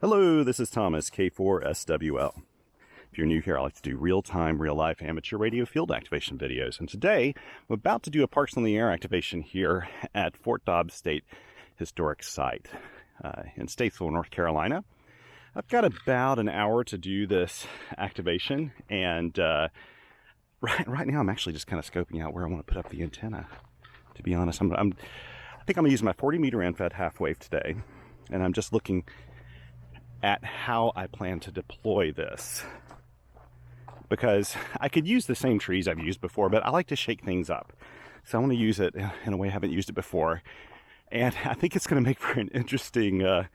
Hello, this is Thomas, K4SWL. If you're new here, I like to do real-time, real-life amateur radio field activation videos. And today, I'm about to do a Parks on the Air activation here at Fort Dobbs State Historic Site in Statesville, North Carolina. I've got about an hour to do this activation, and right now I'm actually just kind of scoping out where I want to put up the antenna. To be honest, I think I'm going to use my 40-meter end-fed half-wave today, and I'm just looking at how I plan to deploy this, because I could use the same trees I've used before, but I like to shake things up. So I want to use it in a way I haven't used it before. And I think it's going to make for an interesting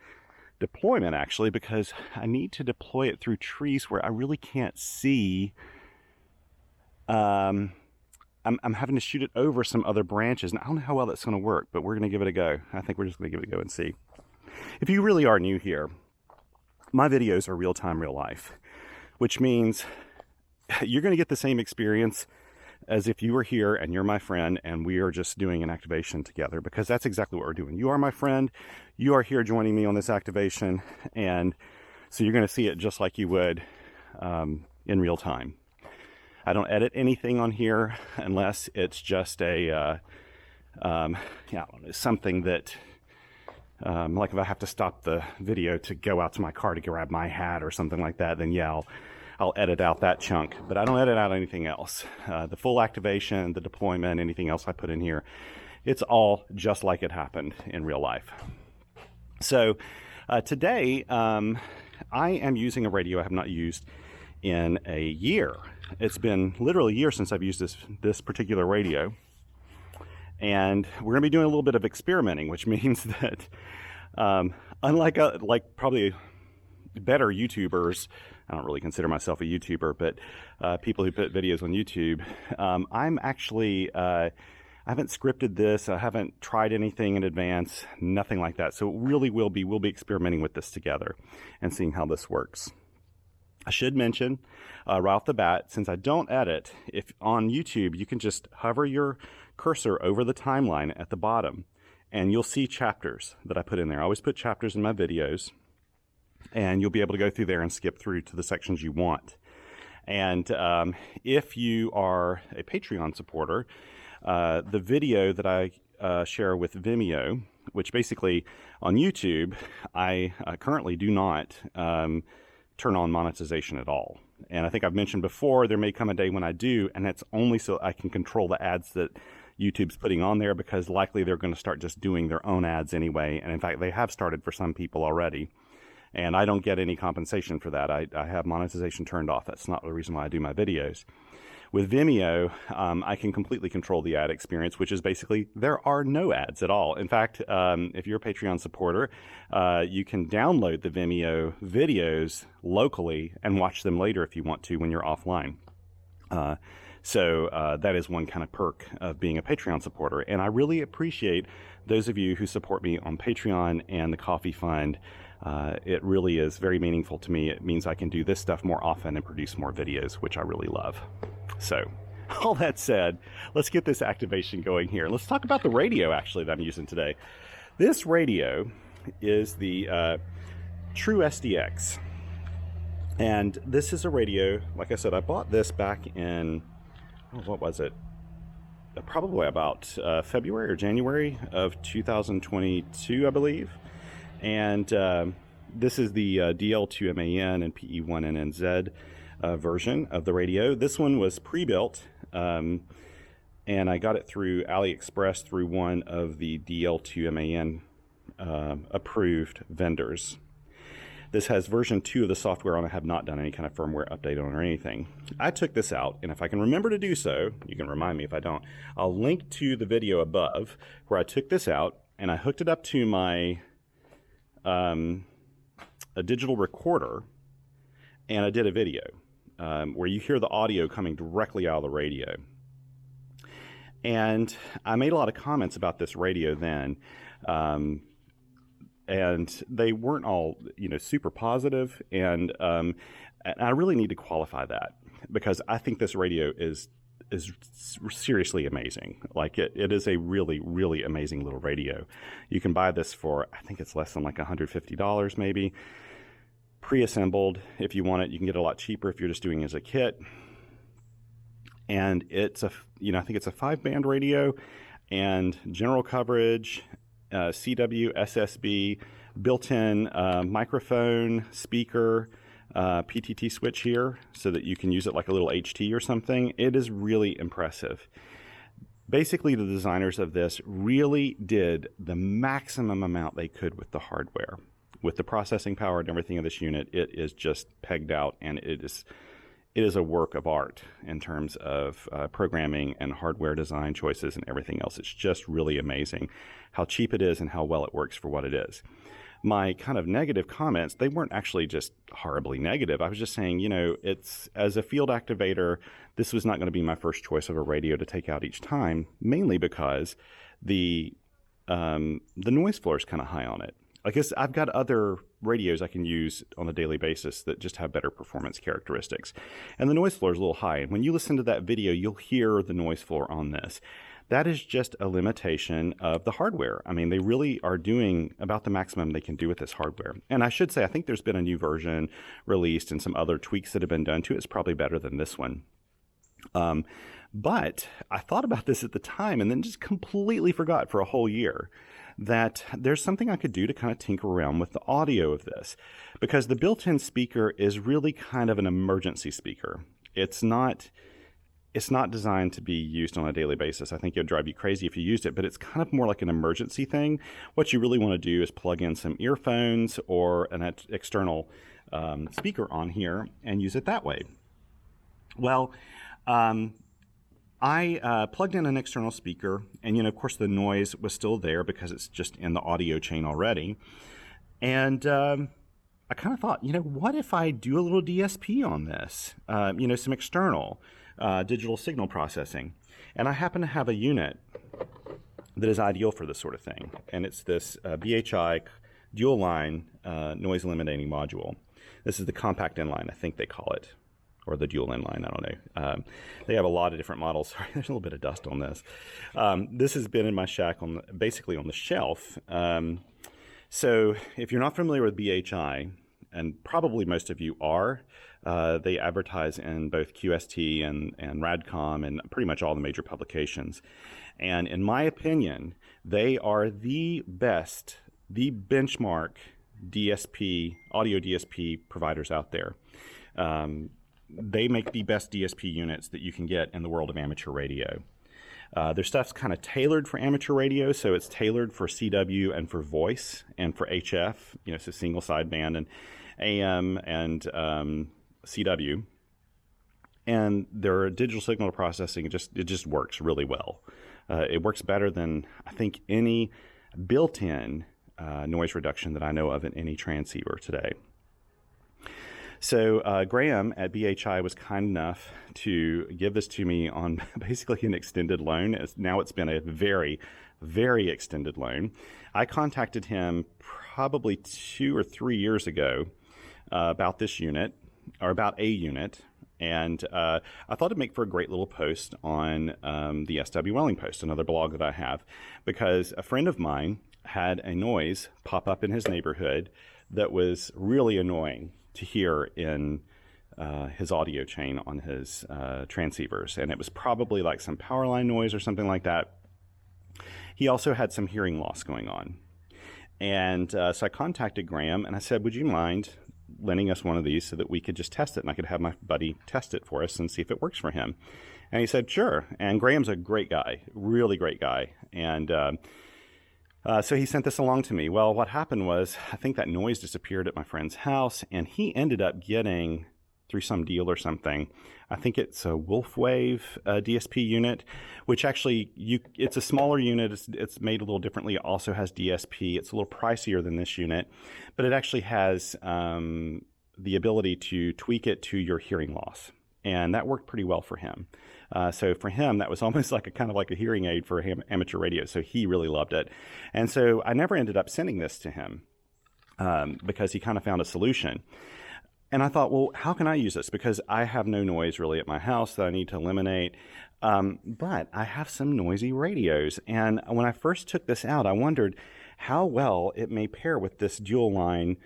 deployment, actually, because I need to deploy it through trees where I really can't see. I'm having to shoot it over some other branches, and I don't know how well that's going to work, but we're going to give it a go. I think we're just going to give it a go and see. If you really are new here, my videos are real-time, real life, which means you're going to get the same experience as if you were here and you're my friend and we are just doing an activation together, because that's exactly what we're doing. You are my friend, you are here joining me on this activation, and so you're going to see it just like you would in real time. I don't edit anything on here unless it's just a something that like if I have to stop the video to go out to my car to grab my hat or something like that, then yeah, I'll edit out that chunk. But I don't edit out anything else. The full activation, the deployment, anything else I put in here, it's all just like it happened in real life. So today, I am using a radio I have not used in a year. It's been literally a year since I've used this particular radio. And we're going to be doing a little bit of experimenting, which means that unlike like probably better YouTubers, I don't really consider myself a YouTuber, but people who put videos on YouTube, I'm actually, I haven't scripted this, I haven't tried anything in advance, nothing like that. So it really we'll be experimenting with this together and seeing how this works. I should mention right off the bat, since I don't edit, if on YouTube, you can just hover your cursor over the timeline at the bottom and you'll see chapters that I put in there. I always put chapters in my videos, and you'll be able to go through there and skip through to the sections you want. And if you are a Patreon supporter, the video that I share with Vimeo, which basically on YouTube, I currently do not turn on monetization at all. And I think I've mentioned before, there may come a day when I do, and that's only so I can control the ads that YouTube's putting on there, because likely they're going to start just doing their own ads anyway. And in fact, they have started for some people already. And I don't get any compensation for that. I have monetization turned off. That's not the reason why I do my videos. With Vimeo, I can completely control the ad experience, which is basically there are no ads at all. In fact, if you're a Patreon supporter, you can download the Vimeo videos locally and watch them later if you want to when you're offline. So that is one kind of perk of being a Patreon supporter. And I really appreciate those of you who support me on Patreon and the Coffee Fund. It really is very meaningful to me. It means I can do this stuff more often and produce more videos, which I really love. So all that said, let's get this activation going here. Let's talk about the radio actually that I'm using today. This radio is the True SDX. And this is a radio, like I said, I bought this back in, what was it? Probably about February or January of 2022, I believe. And this is the DL2MAN and PE1NNZ version of the radio. This one was pre-built, and I got it through AliExpress through one of the DL2MAN approved vendors. This has version 2 of the software on it. I have not done any kind of firmware update on or anything. I took this out, and if I can remember to do so, you can remind me if I don't, I'll link to the video above where I took this out and I hooked it up to my a digital recorder, and I did a video where you hear the audio coming directly out of the radio. And I made a lot of comments about this radio then, and they weren't all, super positive. And I really need to qualify that, because I think this radio is seriously amazing. Like it is a really, really amazing little radio. You can buy this for, I think it's less than like $150 maybe. pre-assembled. If you want it, you can get it a lot cheaper if you're just doing it as a kit. And it's a, I think it's a 5-band radio, and general coverage, CW, SSB, built-in microphone, speaker, PTT switch here so that you can use it like a little HT or something. It is really impressive. Basically, the designers of this really did the maximum amount they could with the hardware. With the processing power and everything of this unit, it is just pegged out, and it is a work of art in terms of programming and hardware design choices and everything else. It's just really amazing how cheap it is and how well it works for what it is. My kind of negative comments, they weren't actually just horribly negative. I was just saying, it's, as a field activator, this was not going to be my first choice of a radio to take out each time, mainly because the noise floor is kind of high on it. I guess I've got other radios I can use on a daily basis that just have better performance characteristics. And the noise floor is a little high. And when you listen to that video, you'll hear the noise floor on this. That is just a limitation of the hardware. I mean, they really are doing about the maximum they can do with this hardware. And I should say, I think there's been a new version released and some other tweaks that have been done to it. It's probably better than this one. But I thought about this at the time and then just completely forgot for a whole year that there's something I could do to kind of tinker around with the audio of this, because the built-in speaker is really kind of an emergency speaker. It's not designed to be used on a daily basis. I think it would drive you crazy if you used it, but it's kind of more like an emergency thing. What you really want to do is plug in some earphones or an external speaker on here and use it that way. Well, I plugged in an external speaker, and of course the noise was still there because it's just in the audio chain already. And I kind of thought, what if I do a little DSP on this? Some external digital signal processing. And I happen to have a unit that is ideal for this sort of thing. And it's this BHI Dual Line noise eliminating module. This is the compact inline, I think they call it, or the dual inline, I don't know. They have a lot of different models. Sorry, there's a little bit of dust on this. This has been in my shack basically on the shelf. So if you're not familiar with BHI, and probably most of you are, they advertise in both QST and Radcom and pretty much all the major publications. And in my opinion, they are the best, the benchmark DSP, audio DSP providers out there. They make the best DSP units that you can get in the world of amateur radio. Their stuff's kind of tailored for amateur radio, so it's tailored for CW and for voice and for HF, so single sideband and AM and CW. And their digital signal processing, it just works really well. It works better than, I think, any built-in noise reduction that I know of in any transceiver today. So Graham at BHI was kind enough to give this to me on basically an extended loan. Now it's been a very, very extended loan. I contacted him probably 2 or 3 years ago about this unit, or about a unit, and I thought it'd make for a great little post on the SW Welling Post, another blog that I have, because a friend of mine had a noise pop up in his neighborhood that was really annoying to hear in his audio chain on his transceivers. And it was probably like some power line noise or something like that. He also had some hearing loss going on. And so I contacted Graham and I said, would you mind lending us one of these so that we could just test it and I could have my buddy test it for us and see if it works for him? And he said, sure. And Graham's a great guy, really great guy. And so he sent this along to me. Well, what happened was, I think that noise disappeared at my friend's house, and he ended up getting, through some deal or something, I think it's a Wolfwave DSP unit, which actually, it's a smaller unit. It's made a little differently. It also has DSP. It's a little pricier than this unit, but it actually has the ability to tweak it to your hearing loss. And that worked pretty well for him. So for him, that was almost like kind of like a hearing aid for him, amateur radio. So he really loved it. And so I never ended up sending this to him because he kind of found a solution. And I thought, well, how can I use this? Because I have no noise really at my house that I need to eliminate. But I have some noisy radios. And when I first took this out, I wondered how well it may pair with this dual line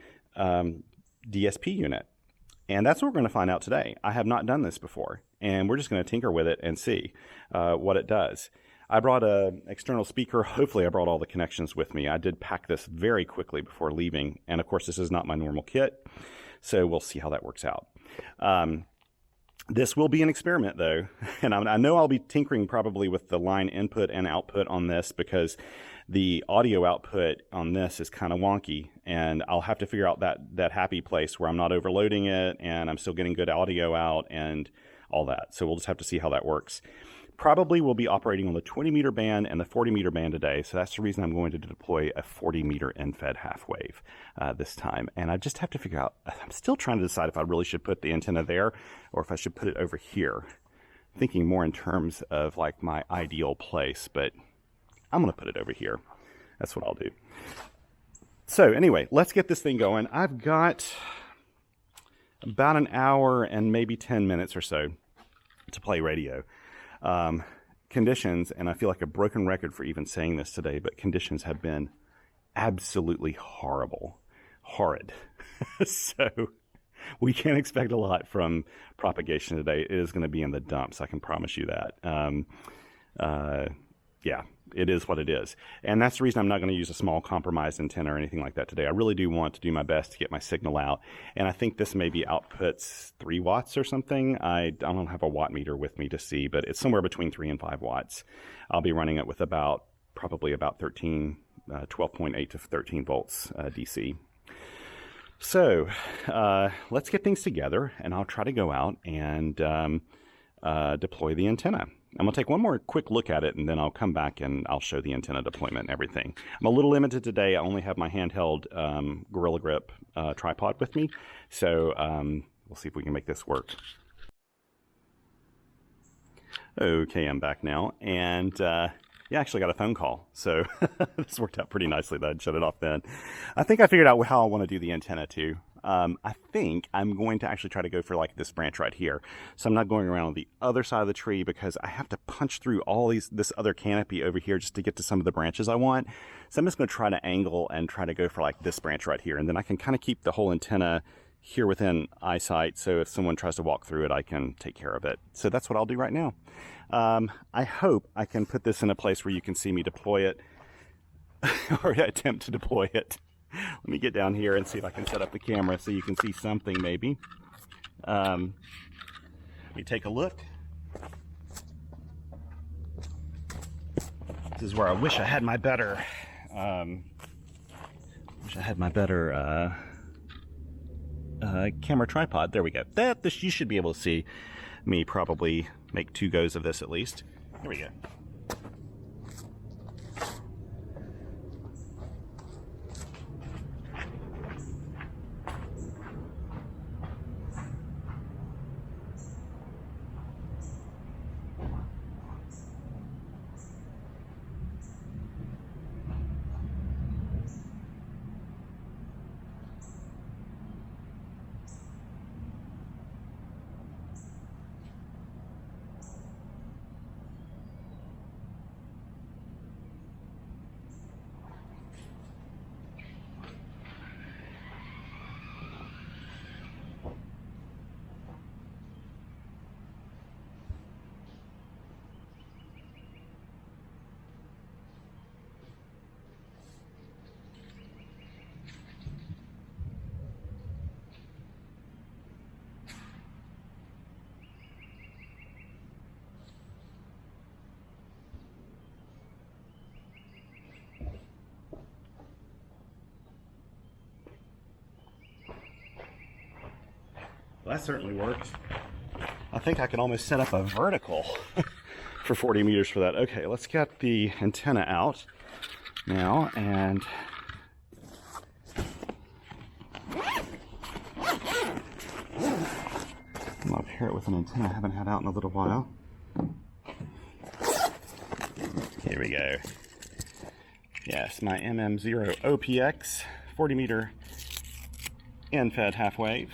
DSP unit. And that's what we're going to find out today. I have not done this before, and we're just going to tinker with it and see what it does. I brought an external speaker. Hopefully I brought all the connections with me. I did pack this very quickly before leaving, and of course this is not my normal kit, so we'll see how that works out. This will be an experiment though, and I know I'll be tinkering probably with the line input and output on this because the audio output on this is kind of wonky, and I'll have to figure out that happy place where I'm not overloading it and I'm still getting good audio out and all that. So we'll just have to see how that works. Probably will be operating on the 20 meter band and the 40 meter band today. So that's the reason I'm going to deploy a 40 meter end-fed half wave this time. And I just have to figure out, I'm still trying to decide if I really should put the antenna there or if I should put it over here. Thinking more in terms of like my ideal place, but I'm going to put it over here. That's what I'll do. So anyway, let's get this thing going. I've got about an hour and maybe 10 minutes or so to play radio. Conditions, and I feel like a broken record for even saying this today, but conditions have been absolutely horrid. So we can't expect a lot from propagation today. It is going to be in the dumps, I can promise you that. Yeah, it is what it is. And that's the reason I'm not going to use a small compromised antenna or anything like that today. I really do want to do my best to get my signal out. And I think this maybe outputs 3 watts or something. I don't have a watt meter with me to see, but it's somewhere between 3 and 5 watts. I'll be running it with probably about 12.8 to 13 volts DC. So let's get things together, and I'll try to go out and deploy the antenna. I'm going to take one more quick look at it, and then I'll come back and I'll show the antenna deployment and everything. I'm a little limited today. I only have my handheld Gorilla Grip tripod with me, so we'll see if we can make this work. Okay, I'm back now, and yeah, I actually got a phone call, so this worked out pretty nicely that I'd shut it off then. I think I figured out how I want to do the antenna too. I think I'm going to actually try to go for like this branch right here. So I'm not going around on the other side of the tree because I have to punch through all this other canopy over here just to get to some of the branches I want. So I'm just going to try to angle and try to go for like this branch right here. And then I can kind of keep the whole antenna here within eyesight. So if someone tries to walk through it, I can take care of it. So that's what I'll do right now. I hope I can put this in a place where you can see me deploy it or attempt to deploy it. Let me get down here and see if I can set up the camera so you can see something maybe. Let me take a look. This is where I wish I had my better, camera tripod. There we go. You should be able to see me probably make 2 goes of this at least. Here we go. Well, that certainly worked. I think I can almost set up a vertical for 40 meters for that. Okay, let's get the antenna out now, and I'm up here with an antenna I haven't had out in a little while. Here we go. Yes, my MM0 OPX 40 meter end-fed half wave.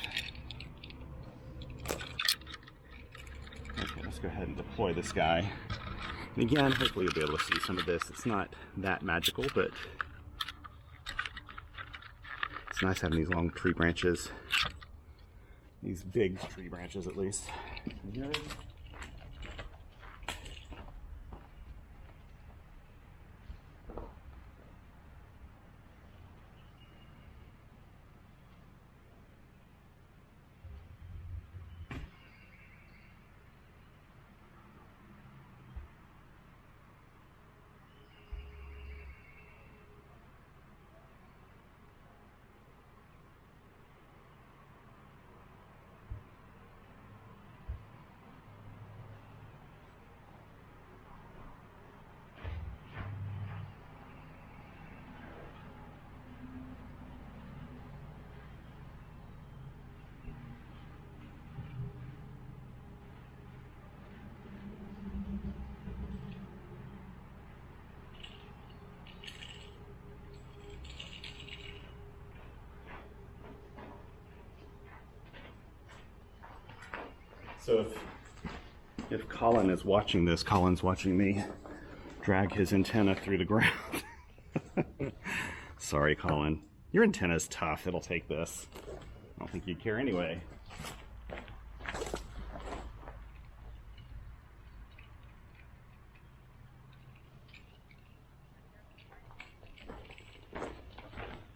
Okay, let's go ahead and deploy this guy. And again, hopefully you'll be able to see some of this. It's not that magical, but It's nice having these long tree branches. These big tree branches, at least. So if Colin is watching this, Colin's watching me drag his antenna through the ground. Sorry, Colin. Your antenna's tough. It'll take this. I don't think you'd care anyway.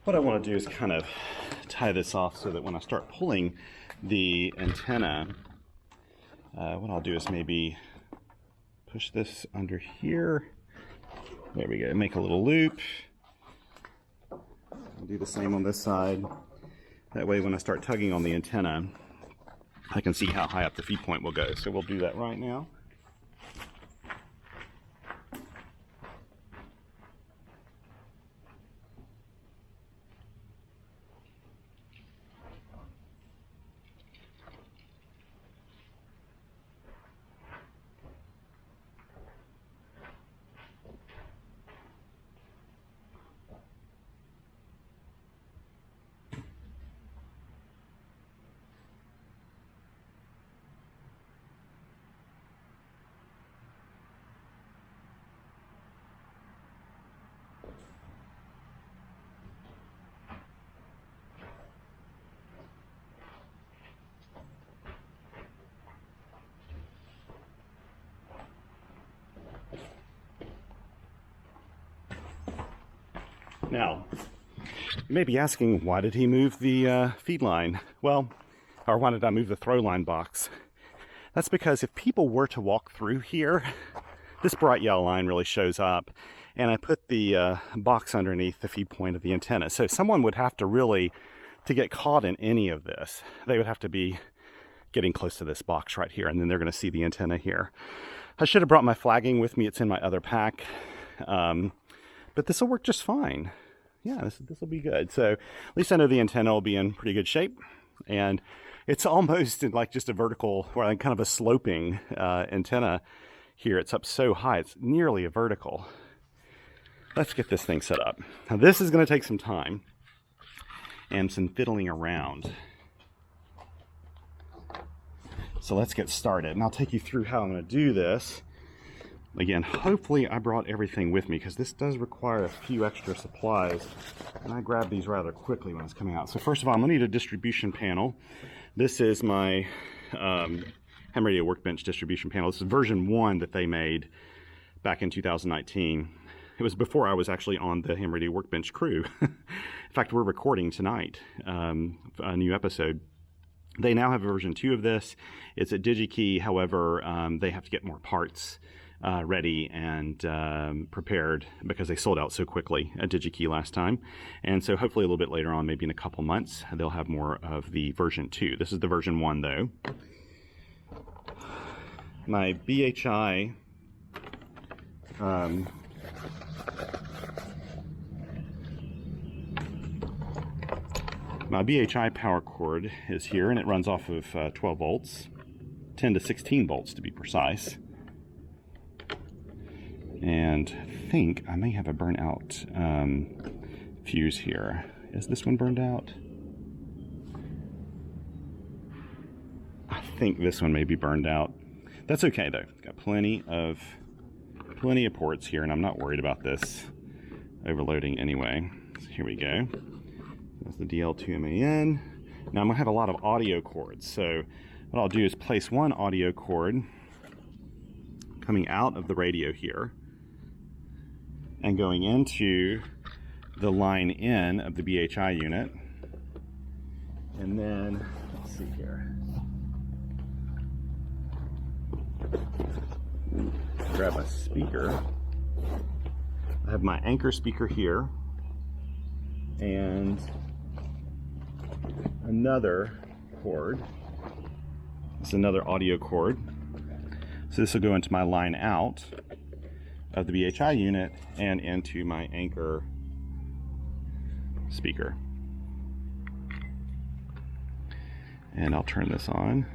What I want to do is kind of tie this off so that when I start pulling the antenna, what I'll do is maybe push this under here. There we go. Make a little loop. I'll do the same on this side. That way when I start tugging on the antenna, I can see how high up the feed point will go. So we'll do that right now. Now, you may be asking, why did he move the feed line? Well, or why did I move the throw line box? That's because if people were to walk through here, this bright yellow line really shows up, and I put the box underneath the feed point of the antenna. So someone would have to really, to get caught in any of this, they would have to be getting close to this box right here, and then they're going to see the antenna here. I should have brought my flagging with me. It's in my other pack. But this will work just fine. Yeah, this will be good. So at least I know the antenna will be in pretty good shape. And it's almost like just a vertical, or like kind of a sloping antenna here. It's up so high, it's nearly a vertical. Let's get this thing set up. Now this is going to take some time and some fiddling around. So let's get started. And I'll take you through how I'm going to do this. Again, hopefully I brought everything with me, because this does require a few extra supplies, and I grabbed these rather quickly when it's coming out. So first of all, I'm going to need a distribution panel. This is my ham radio workbench distribution panel. This is version 1 that they made back in 2019. It was before I was actually on the ham radio workbench crew. In fact, we're recording tonight a new episode. They now have a version 2 of this. It's a DigiKey, however, they have to get more parts ready and prepared, because they sold out so quickly at DigiKey last time. And so hopefully a little bit later on, maybe in a couple months, they'll have more of the version 2. This is the version 1 though. My BHI power cord is here, and it runs off of 12 volts, 10 to 16 volts to be precise. And I think I may have a burnout fuse here. Is this one burned out? I think this one may be burned out. That's okay though. Got plenty of ports here, and I'm not worried about this overloading anyway. So here we go. There's the DL2MAN. Now I'm gonna have a lot of audio cords, so what I'll do is place one audio cord coming out of the radio here and going into the line in of the BHI unit. And then, let's see here. Grab a speaker. I have my anchor speaker here and another cord. This is another audio cord. So this will go into my line out of the BHI unit and into my anchor speaker. And I'll turn this on.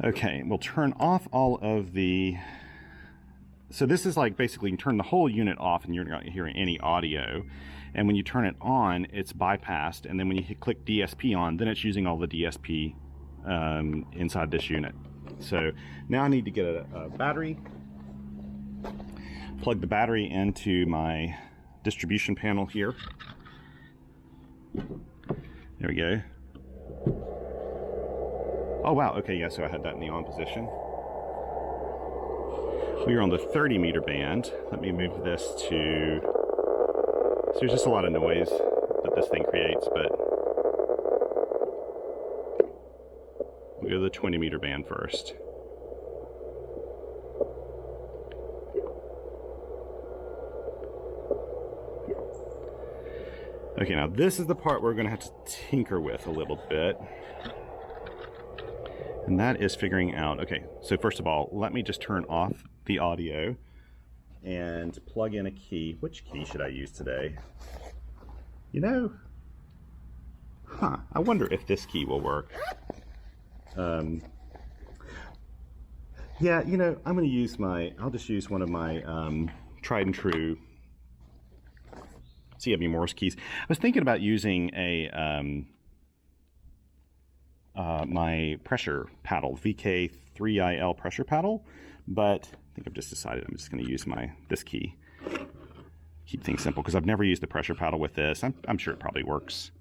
Okay, we'll turn off all of the, so this is like basically you turn the whole unit off and you're not hearing any audio. And when you turn it on, it's bypassed. And then when you click DSP on, then it's using all the DSP inside this unit. So now I need to get a battery, plug the battery into my distribution panel here. There we go. Oh wow, okay, yeah, so I had that in the on position. We are on the 30 meter band. Let me move this to, so there's just a lot of noise that this thing creates, but we'll go to the 20 meter band first. Okay, now this is the part we're gonna have to tinker with a little bit. And that is figuring out, okay, so first of all, let me just turn off the audio and plug in a key. Which key should I use today? You know, I wonder if this key will work. Yeah, you know, I'm gonna use I'll just use one of my tried and true CW Morse keys. I was thinking about using a my pressure paddle, VK3IL pressure paddle, but I think I've just decided I'm just going to use this key. Keep things simple, because I've never used the pressure paddle with this. I'm sure it probably works.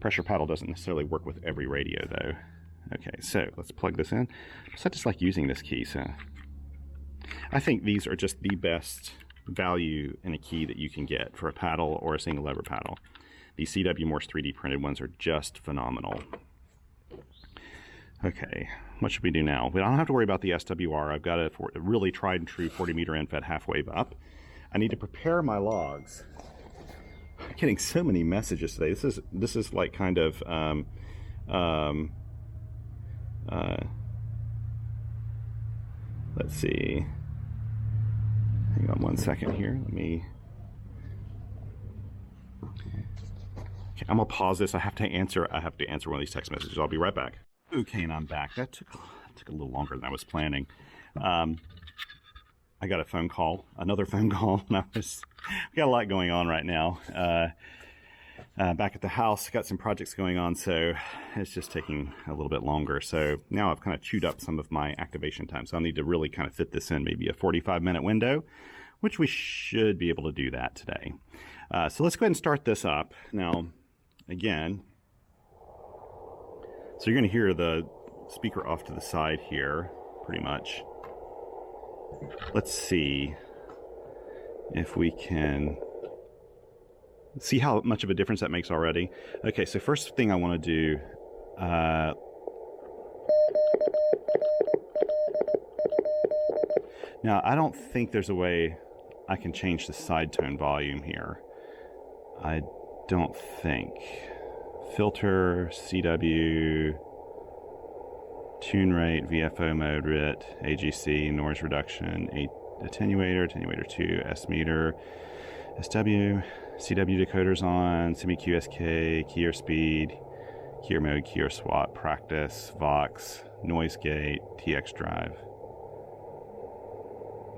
Pressure paddle doesn't necessarily work with every radio, though. Okay, so let's plug this in. So I just like using this key, so I think these are just the best value in a key that you can get for a paddle or a single lever paddle. These CW Morse 3D printed ones are just phenomenal. Okay, what should we do now? We don't have to worry about the SWR. I've got a really tried and true 40 meter end fed half wave up. I need to prepare my logs. I'm getting so many messages today. This is like kind of let's see. Hang on one second here. Let me. Okay, I'm gonna pause this. I have to answer one of these text messages. I'll be right back. Okay, and I'm back. That took a little longer than I was planning. I got a phone call, another phone call. We got a lot going on right now. Back at the house, got some projects going on, so it's just taking a little bit longer. So now I've kind of chewed up some of my activation time, so I'll need to really kind of fit this in, maybe a 45-minute window, which we should be able to do that today. So let's go ahead and start this up. Now, again, so you're going to hear the speaker off to the side here, pretty much. Let's see if we can see how much of a difference that makes already. Okay, so first thing I want to do, now I don't think there's a way I can change the side tone volume here. I don't think. Filter, CW, tune rate, VFO mode, RIT, AGC, noise reduction, attenuator 2, S meter, SW, CW decoders on, semi-QSK, keyer speed, keyer mode, keyer swap, practice, Vox, noise gate, TX drive.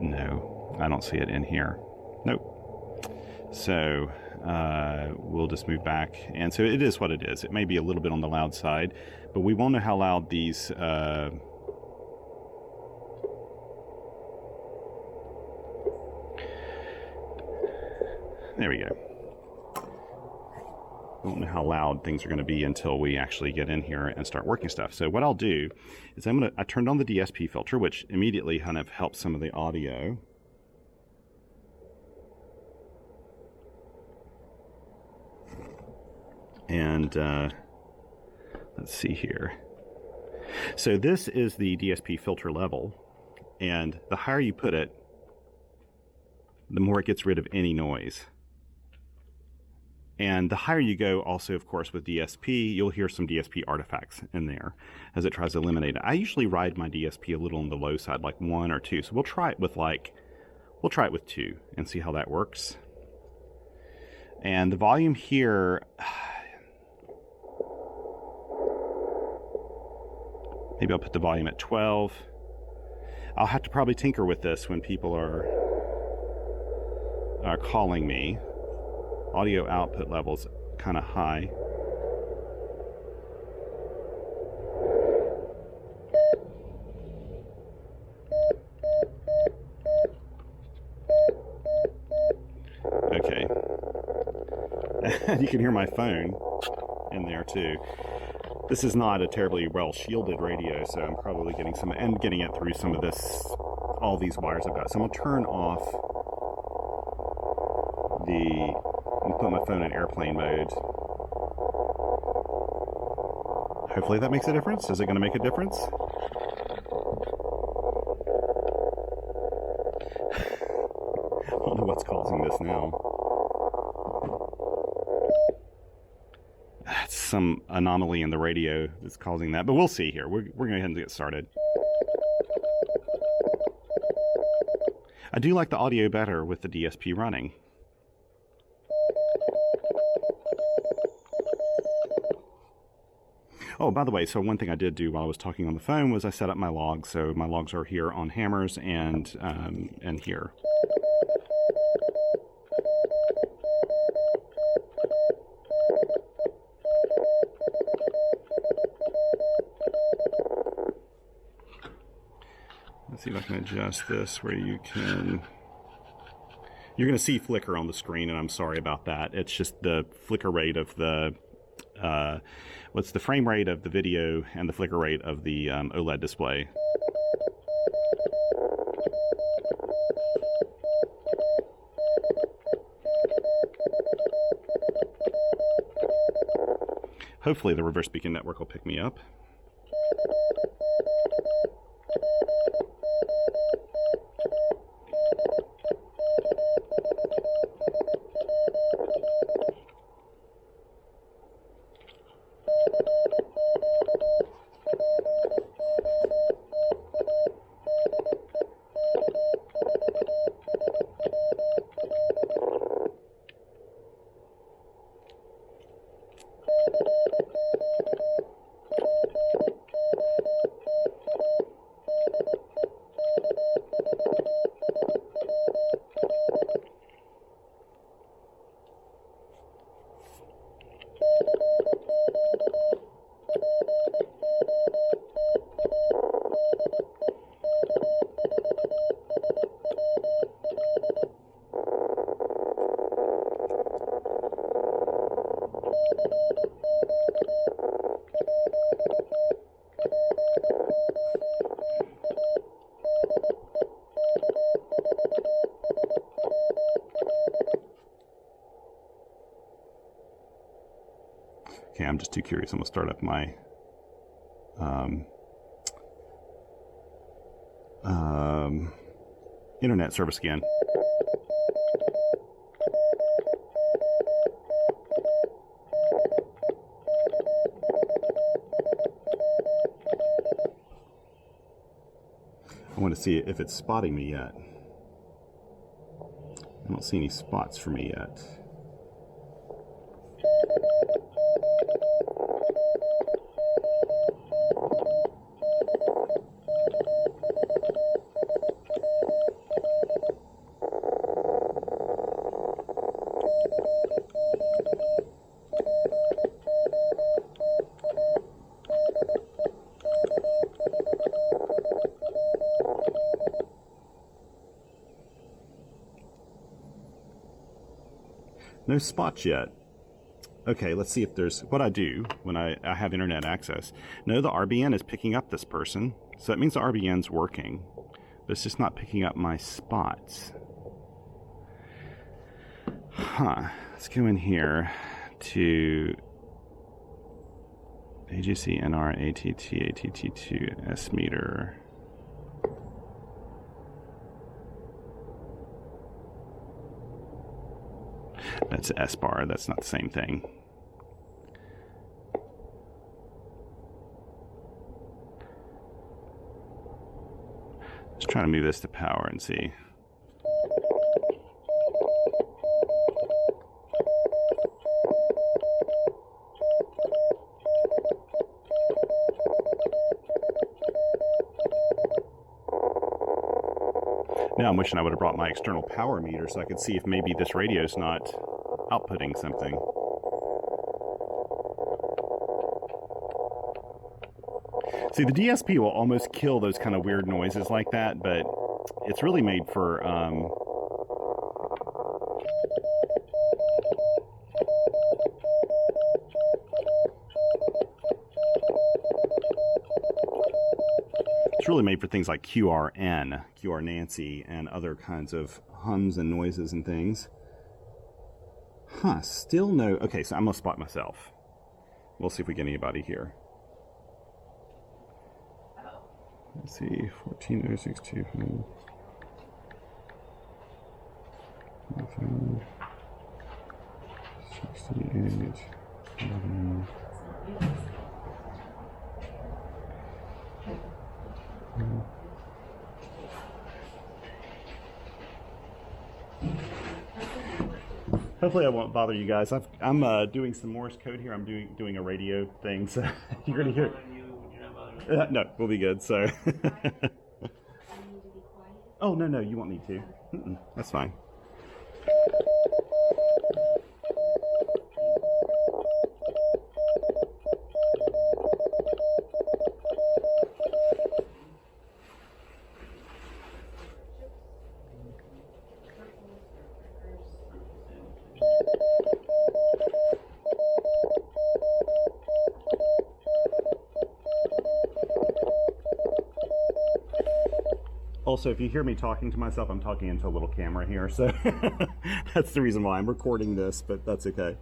No, I don't see it in here. Nope. So we'll just move back. And so it is what it is. It may be a little bit on the loud side, but we won't know how loud these There we go. I don't know how loud things are going to be until we actually get in here and start working stuff. So what I'll do is I turned on the DSP filter, which immediately kind of helps some of the audio. And let's see here. So this is the DSP filter level, and the higher you put it, the more it gets rid of any noise. And the higher you go, also, of course, with DSP, you'll hear some DSP artifacts in there as it tries to eliminate it. I usually ride my DSP a little on the low side, like 1 or 2. So we'll try it with 2 and see how that works. And the volume here, maybe I'll put the volume at 12. I'll have to probably tinker with this when people are calling me. Audio output levels kind of high. Okay. You can hear my phone in there too. This is not a terribly well shielded radio, so I'm probably getting some, and getting it through some of this, all these wires I've got. So I'm gonna turn off and put my phone in airplane mode. Hopefully that makes a difference. Is it going to make a difference? I don't know what's causing this now. It's some anomaly in the radio that's causing that, but we'll see here. We're going to go ahead and get started. I do like the audio better with the DSP running. Oh, by the way, so one thing I did do while I was talking on the phone was I set up my logs. So my logs are here on hammers and here. Let's see if I can adjust this where you're going to see flicker on the screen, and I'm sorry about that. It's just the flicker rate of the what's the frame rate of the video and the flicker rate of the OLED display. Hopefully the reverse beacon network will pick me up. Okay, I'm just too curious. I'm going to start up my internet service again. I want to see if it's spotting me yet. I don't see any spots for me yet. spots yet. Okay, let's see if there's, what I do when I have internet access. No, the RBN is picking up this person, so that means the RBN's working. But it's just not picking up my spots. Huh, let's go in here to AGC NR ATT ATT2 S meter. That's S bar, that's not the same thing. Let's try to move this to power and see. Now I'm wishing I would have brought my external power meter so I could see if maybe this radio's not outputting something. See, the DSP will almost kill those kind of weird noises like that, but it's really made for things like QRN, QR Nancy, and other kinds of hums and noises and things. Huh, still no. Okay, so I'm gonna spot myself. We'll see if we get anybody here. Let's see, 14062. 68. Hopefully I won't bother you guys. I'm doing some Morse code here. I'm doing a radio thing, so you're gonna hear. No, we'll be good. So. Oh no, you won't need to. That's fine. Also, if you hear me talking to myself, I'm talking into a little camera here, so that's the reason why I'm recording this, but that's okay.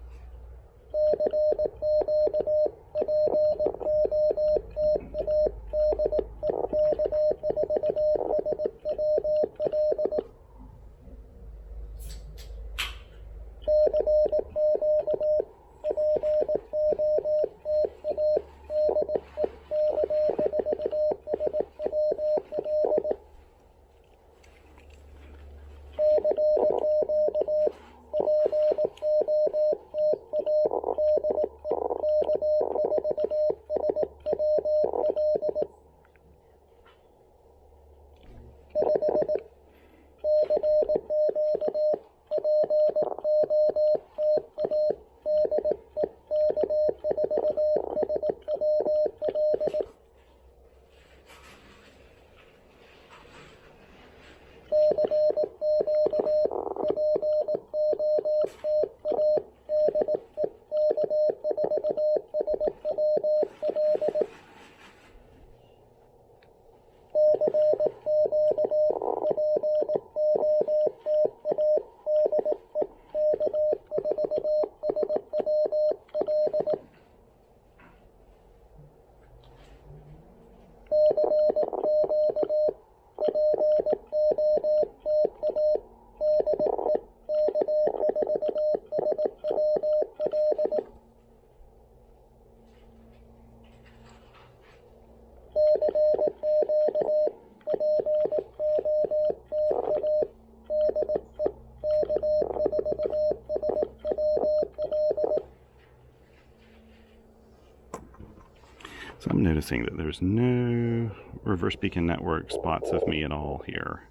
So I'm noticing that there's no reverse beacon network spots of me at all here.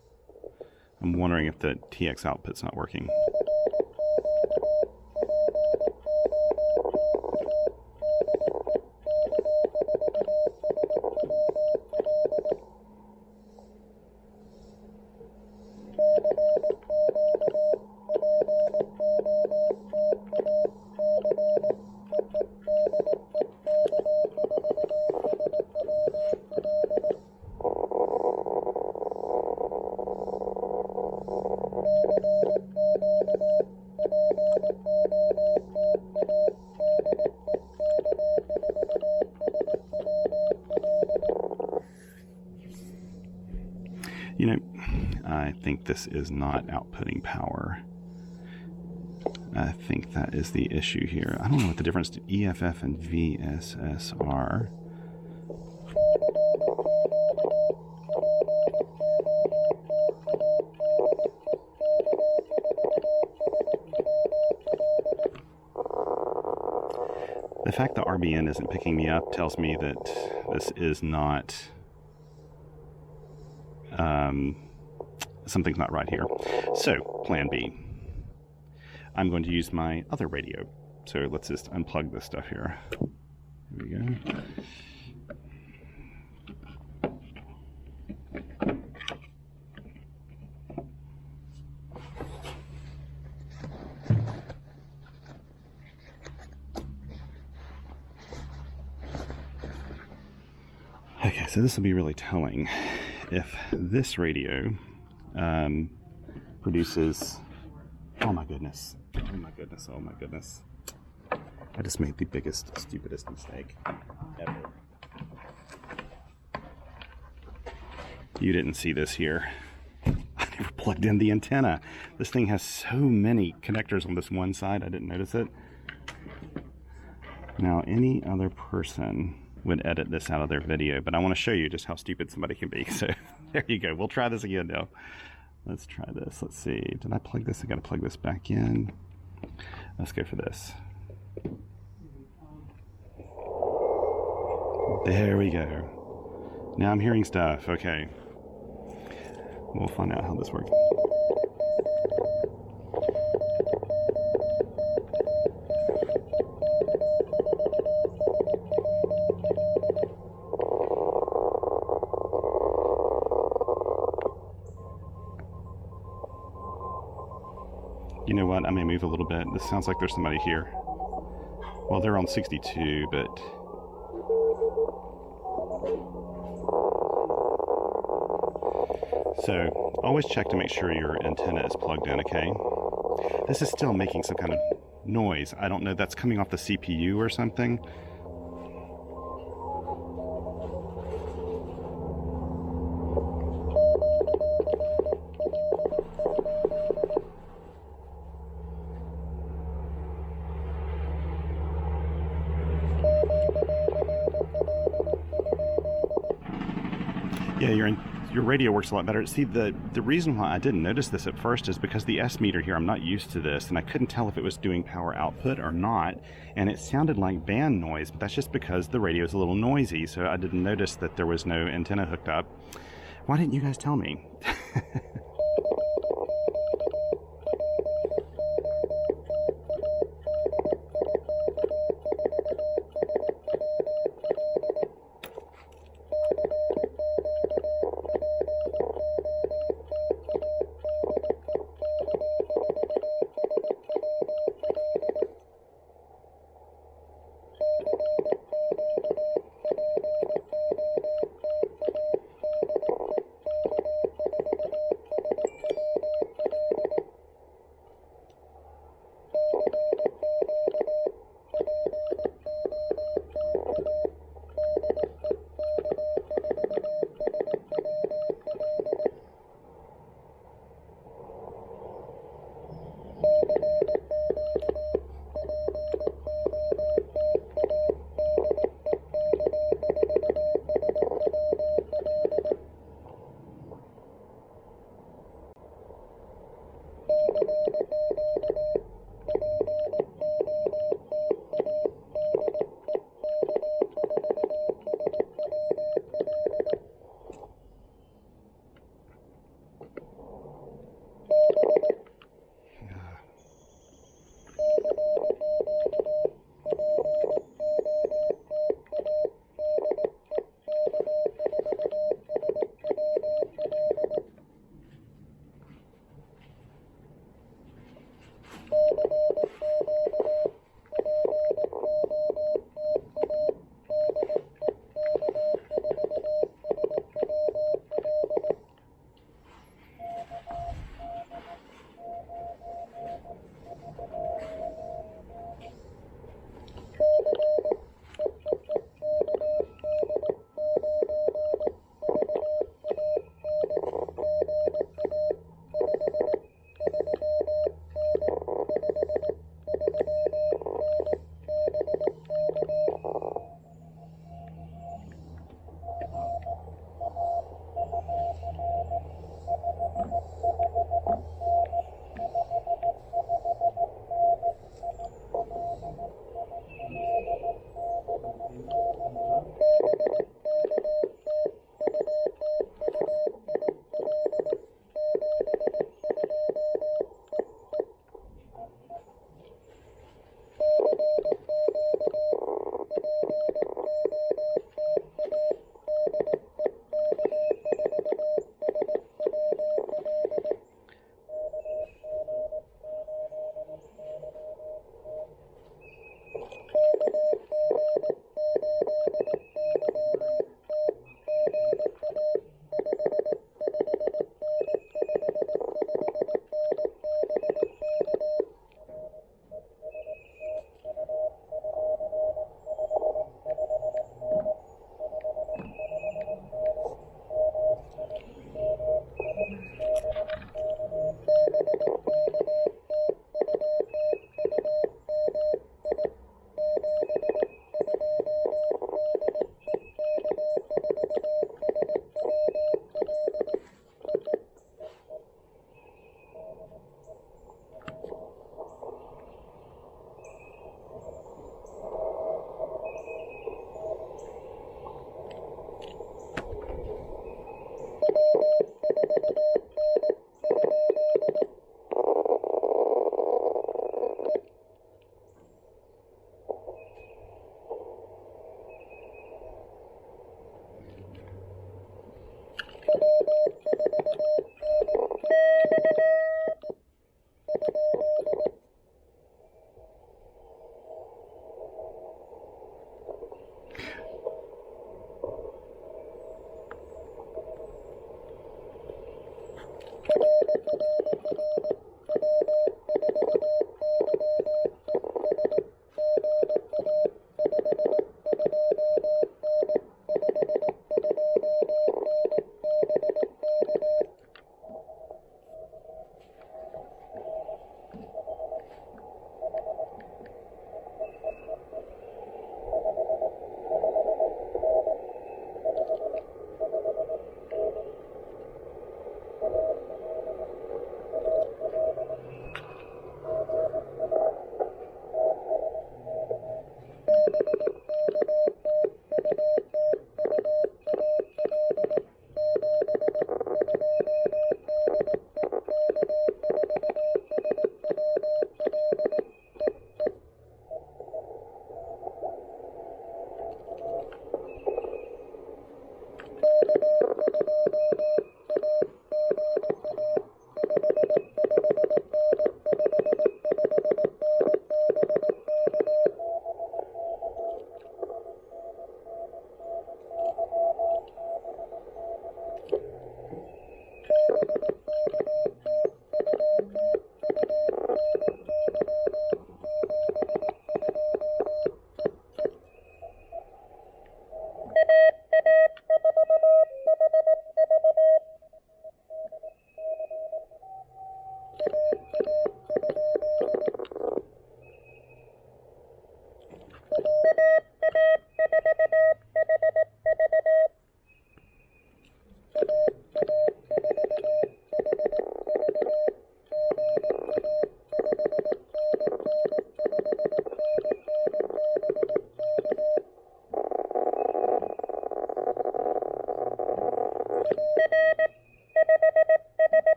I'm wondering if the TX output's not working. I think this is not outputting power. I think that is the issue here. I don't know what the difference to EFF and VSS are. The fact that RBN isn't picking me up tells me that this is not, something's not right here. So, plan B. I'm going to use my other radio. So let's just unplug this stuff here. Here we go. Okay, so this will be really telling. If this radio produces, oh my goodness, oh my goodness, oh my goodness. I just made the biggest, stupidest mistake ever. You didn't see this here. I never plugged in the antenna. This thing has so many connectors on this one side, I didn't notice it. Now, any other person would edit this out of their video, but I want to show you just how stupid somebody can be. So there you go. We'll try this again now. Let's try this. Let's see. Did I plug this? I got to plug this back in. Let's go for this. There we go. Now I'm hearing stuff. Okay. We'll find out how this works. You know what? I may move a little bit. This sounds like there's somebody here. Well, they're on 62, but... So, always check to make sure your antenna is plugged in, okay? This is still making some kind of noise. I don't know, that's coming off the CPU or something. Yeah, your radio works a lot better. See, the reason why I didn't notice this at first is because the S meter here, I'm not used to this, and I couldn't tell if it was doing power output or not, and it sounded like band noise, but that's just because the radio is a little noisy, so I didn't notice that there was no antenna hooked up. Why didn't you guys tell me?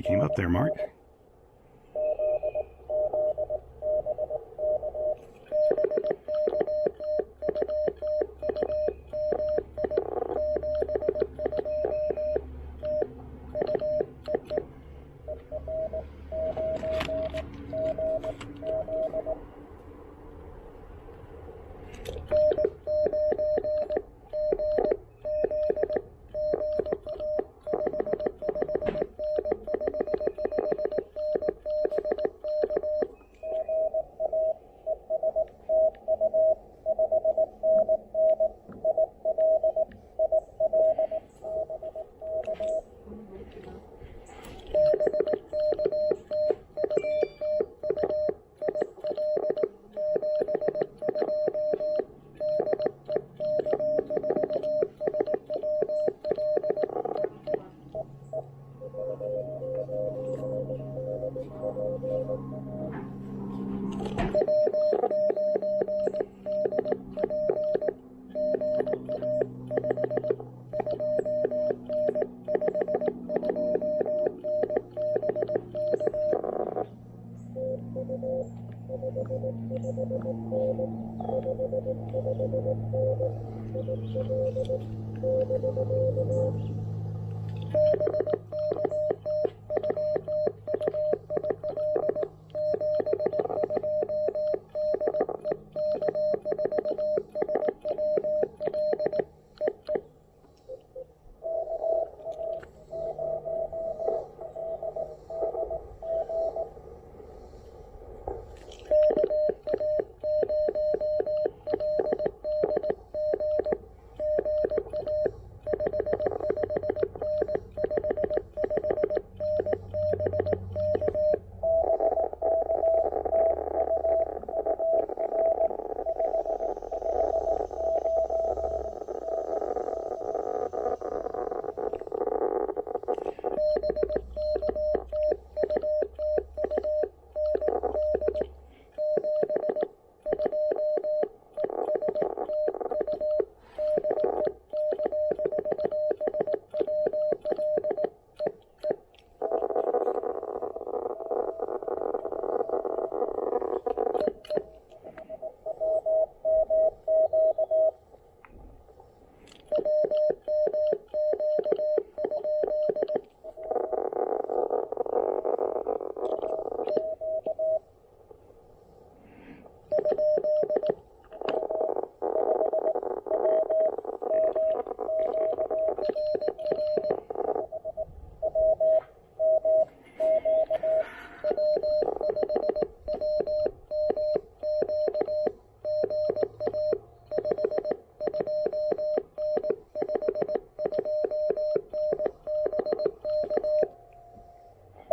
came up there, Mark.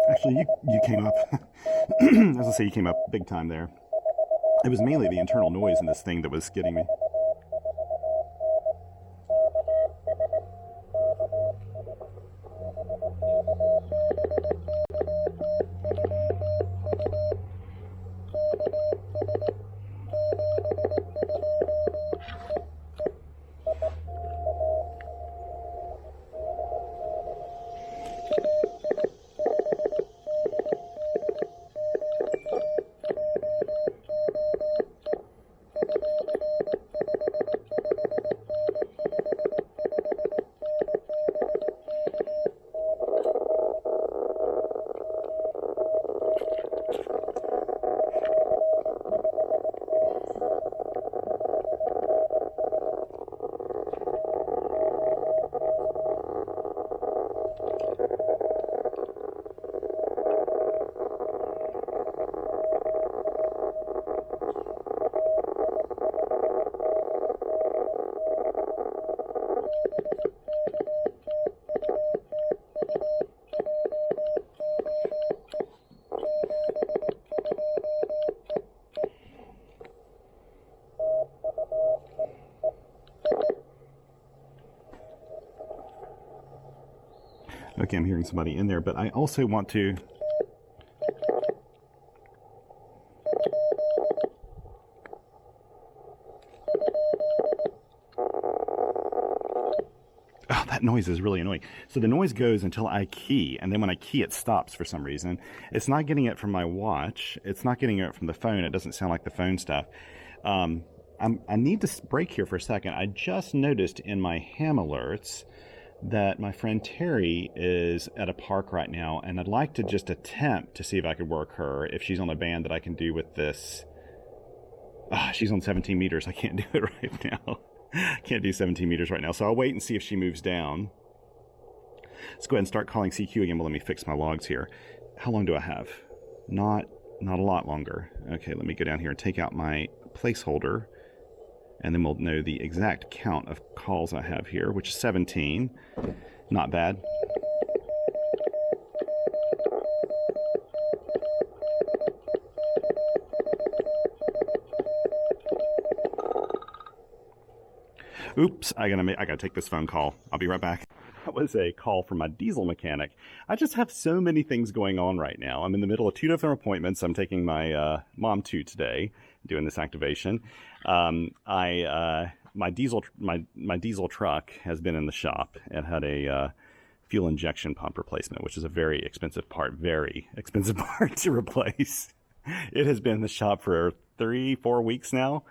Actually, you came up, I was going to say you came up big time there. It was mainly the internal noise in this thing that was getting me. Okay, I'm hearing somebody in there, but I also want to... Oh, that noise is really annoying. So the noise goes until I key, and then when I key, it stops for some reason. It's not getting it from my watch. It's not getting it from the phone. It doesn't sound like the phone stuff. I need to break here for a second. I just noticed in my ham alerts that my friend Teri is at a park right now, and I'd like to just attempt to see if I could work her, if she's on a band that I can do with this. She's on 17 meters. I can't do it right now. Can't do 17 meters right now, so I'll wait and see if she moves down. Let's go ahead and start calling CQ again. Well, let me fix my logs here. How long do I have? Not a lot longer. Okay, let me go down here and take out my placeholder, and then we'll know the exact count of calls I have here, which is 17. Not bad. Oops, I gotta take this phone call. I'll be right back. That was a call from my diesel mechanic. I just have so many things going on right now. I'm in the middle of 2 different appointments. I'm taking my mom to today, doing this activation. My diesel truck has been in the shop and had a fuel injection pump replacement, which is a very expensive part to replace. It has been in the shop for 3-4 weeks now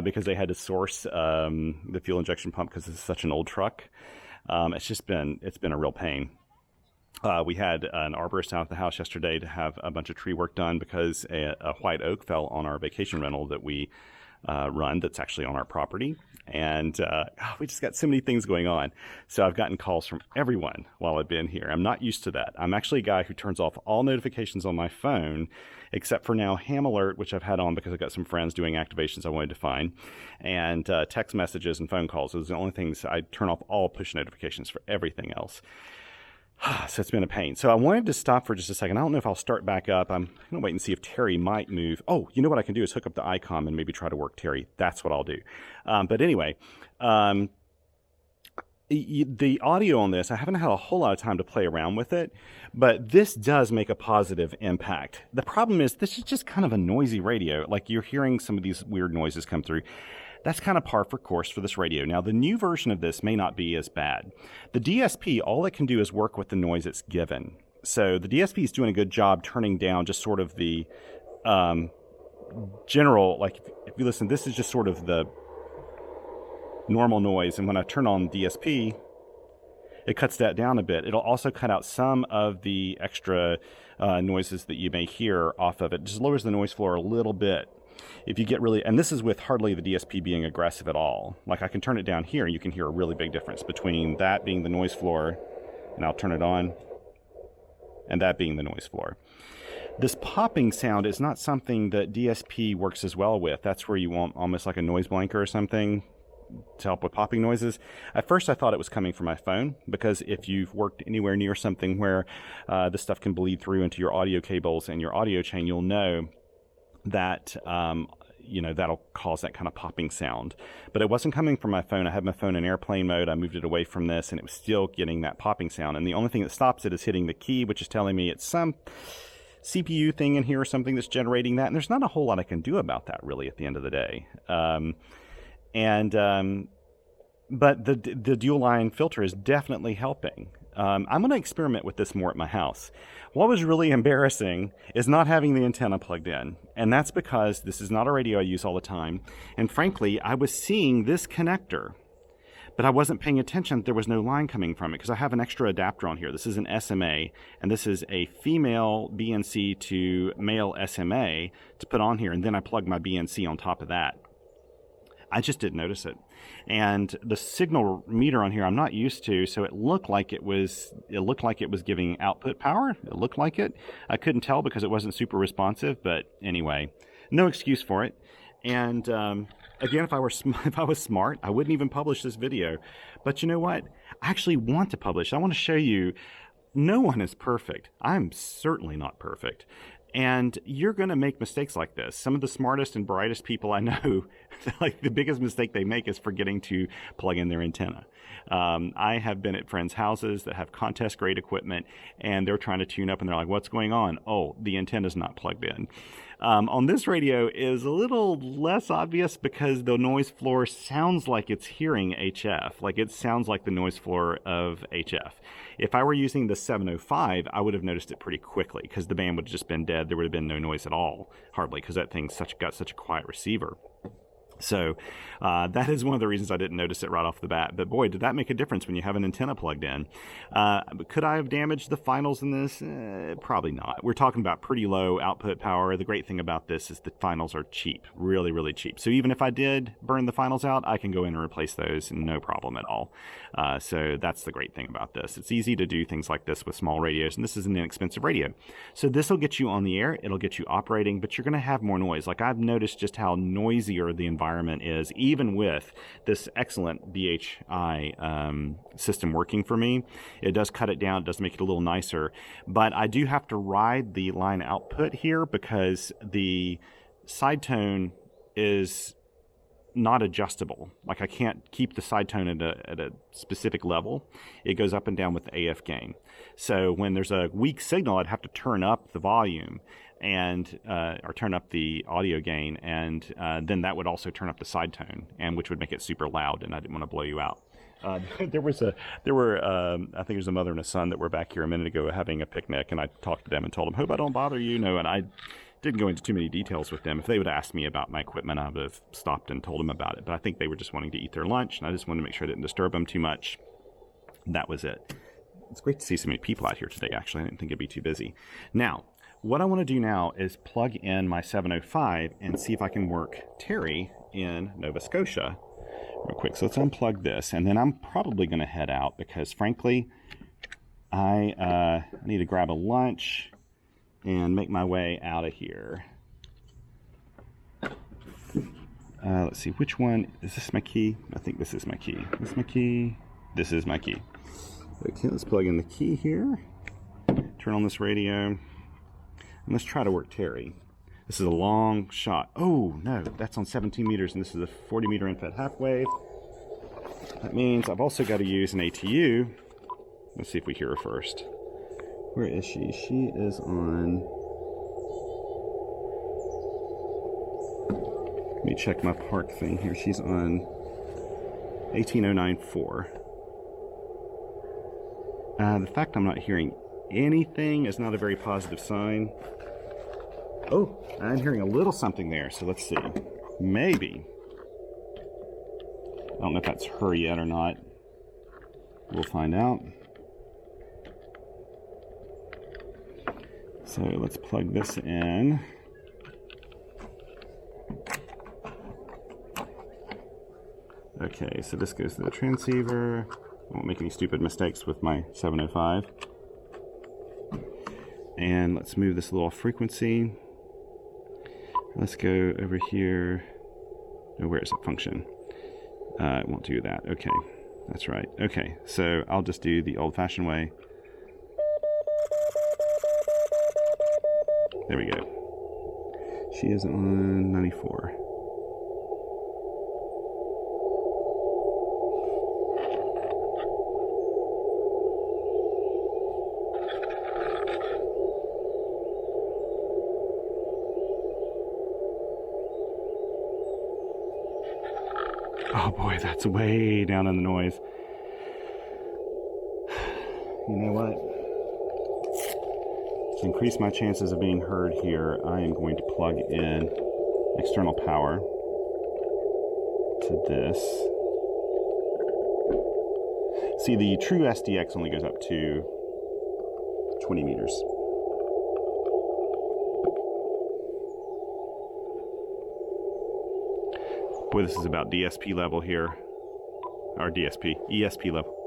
because they had to source the fuel injection pump because it's such an old truck. It's been a real pain. We had an arborist out at the house yesterday to have a bunch of tree work done because a white oak fell on our vacation rental that we run that's actually on our property. And we just got so many things going on. So I've gotten calls from everyone while I've been here. I'm not used to that. I'm actually a guy who turns off all notifications on my phone, except for now Ham Alert, which I've had on because I've got some friends doing activations I wanted to find, and text messages and phone calls. Those are the only things. I turn off all push notifications for everything else. So it's been a pain. So I wanted to stop for just a second. I don't know if I'll start back up. I'm going to wait and see if Teri might move. Oh, you know what I can do is hook up the ICOM and maybe try to work Teri. That's what I'll do. But anyway, the audio on this, I haven't had a whole lot of time to play around with it, but this does make a positive impact. The problem is this is just kind of a noisy radio. Like you're hearing some of these weird noises come through. That's kind of par for course for this radio. Now, the new version of this may not be as bad. The DSP, all it can do is work with the noise it's given. So the DSP is doing a good job turning down just sort of the general, like if you listen, this is just sort of the normal noise. And when I turn on DSP, it cuts that down a bit. It'll also cut out some of the extra noises that you may hear off of it. It just lowers the noise floor a little bit. If you get really, and this is with hardly the DSP being aggressive at all. Like I can turn it down here and you can hear a really big difference between that being the noise floor, and I'll turn it on, and that being the noise floor. This popping sound is not something that DSP works as well with. That's where you want almost like a noise blanker or something to help with popping noises. At first I thought it was coming from my phone, because if you've worked anywhere near something where this stuff can bleed through into your audio cables and your audio chain, you'll know that that'll cause that kind of popping sound. But it wasn't coming from my phone. I had my phone in airplane mode. I moved it away from this, and it was still getting that popping sound. And the only thing that stops it is hitting the key, which is telling me it's some CPU thing in here or something that's generating that. And there's not a whole lot I can do about that, really, at the end of the day. But the dual line filter is definitely helping. I'm going to experiment with this more at my house. What was really embarrassing is not having the antenna plugged in. And that's because this is not a radio I use all the time. And frankly, I was seeing this connector, but I wasn't paying attention. There was no line coming from it because I have an extra adapter on here. This is an SMA, and this is a female BNC to male SMA to put on here. And then I plug my BNC on top of that. I just didn't notice it. And the signal meter on here I'm not used to, so it looked like it was giving output power. It looked like it. I couldn't tell because it wasn't super responsive, but anyway, no excuse for it. And again, if I was smart, I wouldn't even publish this video. But you know what? I actually want to publish. I want to show you no one is perfect. I'm certainly not perfect. And you're going to make mistakes like this. Some of the smartest and brightest people I know, like the biggest mistake they make is forgetting to plug in their antenna. I have been at friends' houses that have contest grade equipment, and they're trying to tune up, and they're like, what's going on? Oh, the antenna's not plugged in. On this radio is a little less obvious because the noise floor sounds like it's hearing HF, like it sounds like the noise floor of HF. If I were using the 705, I would have noticed it pretty quickly because the band would have just been dead. There would have been no noise at all, hardly, because that thing's got such a quiet receiver. So that is one of the reasons I didn't notice it right off the bat. But boy, did that make a difference when you have an antenna plugged in. Could I have damaged the finals in this? Probably not. We're talking about pretty low output power. The great thing about this is the finals are cheap, really, really cheap. So even if I did burn the finals out, I can go in and replace those, no problem at all. So that's the great thing about this. It's easy to do things like this with small radios, and this is an inexpensive radio. So this will get you on the air, it'll get you operating, but you're going to have more noise. Like I've noticed just how noisier the environment is, even with this excellent BHI system working for me. It does cut it down, it does make it a little nicer, but I do have to ride the line output here because the side tone is not adjustable. Like I can't keep the side tone at a specific level. It goes up and down with the AF gain. So when there's a weak signal, I'd have to turn up the volume and or turn up the audio gain, and then that would also turn up the side tone, and which would make it super loud, and I didn't want to blow you out. There were I think there's a mother and a son that were back here a minute ago having a picnic, and I talked to them and told them, hope I don't bother you, and I didn't go into too many details with them. If they would have asked me about my equipment, I would have stopped and told them about it, but I think they were just wanting to eat their lunch, and I just wanted to make sure I didn't disturb them too much. That was it. It's great to see so many people out here today, actually. I didn't think it'd be too busy. Now, what I want to do now is plug in my 705 and see if I can work Teri in Nova Scotia real quick. So let's unplug this, and then I'm probably going to head out because, frankly, I need to grab a lunch and make my way out of here. Let's see, which one? Is this my key? I think this is my key. This is my key. This is my key. Okay, let's plug in the key here. Turn on this radio. And let's try to work Teri. This is a long shot. Oh, no, that's on 17 meters, and this is a 40 meter infed half wave. That means I've also got to use an ATU. Let's see if we hear her first. Where is she? She is on... Let me check my park thing here. She's on 18094. The fact I'm not hearing anything is not a very positive sign. Oh, I'm hearing a little something there, so let's see. Maybe. I don't know if that's her yet or not. We'll find out. So let's plug this in. Okay, so this goes to the transceiver. I won't make any stupid mistakes with my 705. And let's move this little frequency. Let's go over here. Oh, where is it? Function. It won't do that. Okay, that's right. Okay, so I'll just do the old-fashioned way. There we go. She is on 94. Oh boy, that's way down in the noise. You know what? To increase my chances of being heard here, I am going to plug in external power to this. See, the true SDX only goes up to 20 meters. Boy, this is about DSP level here. Or DSP, ESP level.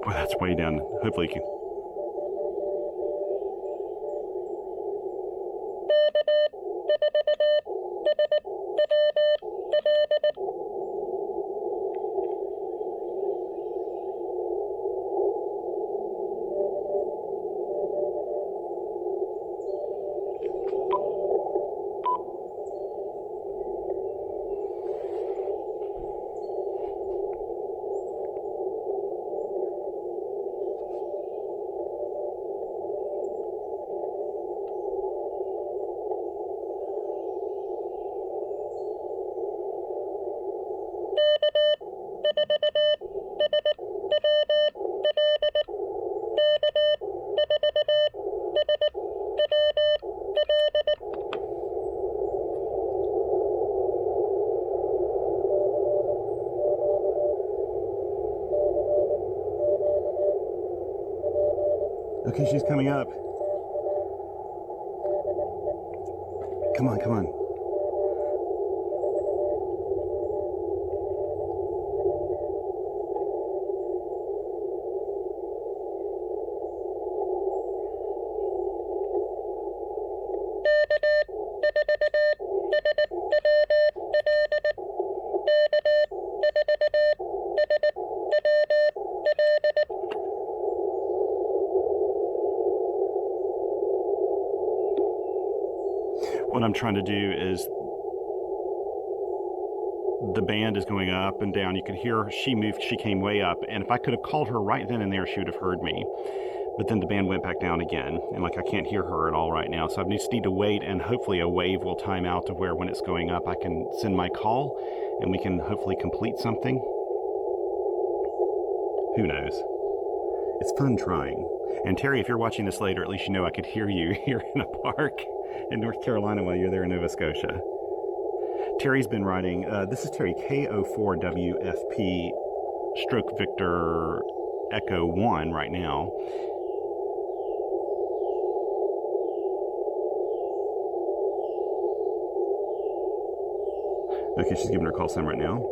Boy, that's way down. Hopefully you can. Okay, she's coming up. Come on, come on. What I'm trying to do is the band is going up and down. You could hear her, she moved, she came way up. And if I could have called her right then and there, she would have heard me. But then the band went back down again. And like, I can't hear her at all right now. So I just need to wait, and hopefully a wave will time out to where when it's going up, I can send my call and we can hopefully complete something. Who knows? It's fun trying. And Terry, if you're watching this later, at least you know I could hear you here in a park in North Carolina while you're there in Nova Scotia. Terry's been writing, this is Teri, KO4WFP stroke Victor Echo 1 right now. Okay, she's giving her call sign right now.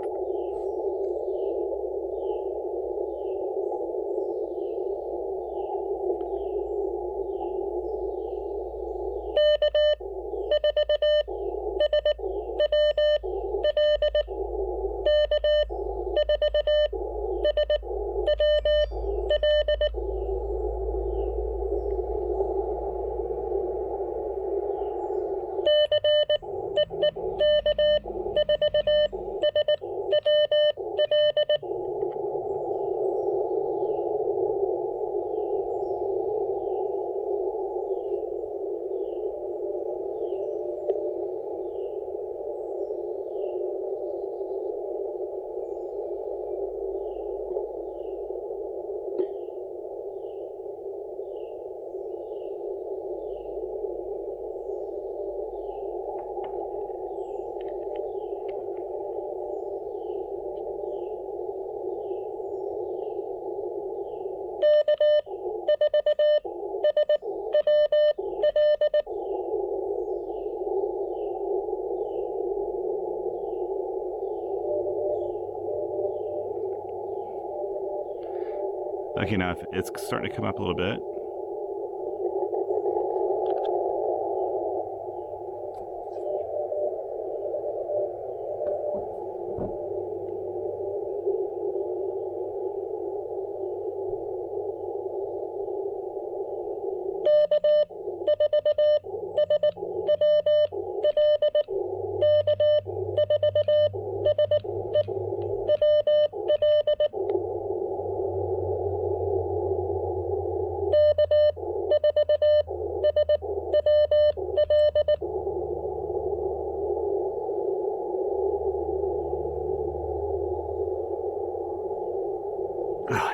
Okay, now it's starting to come up a little bit.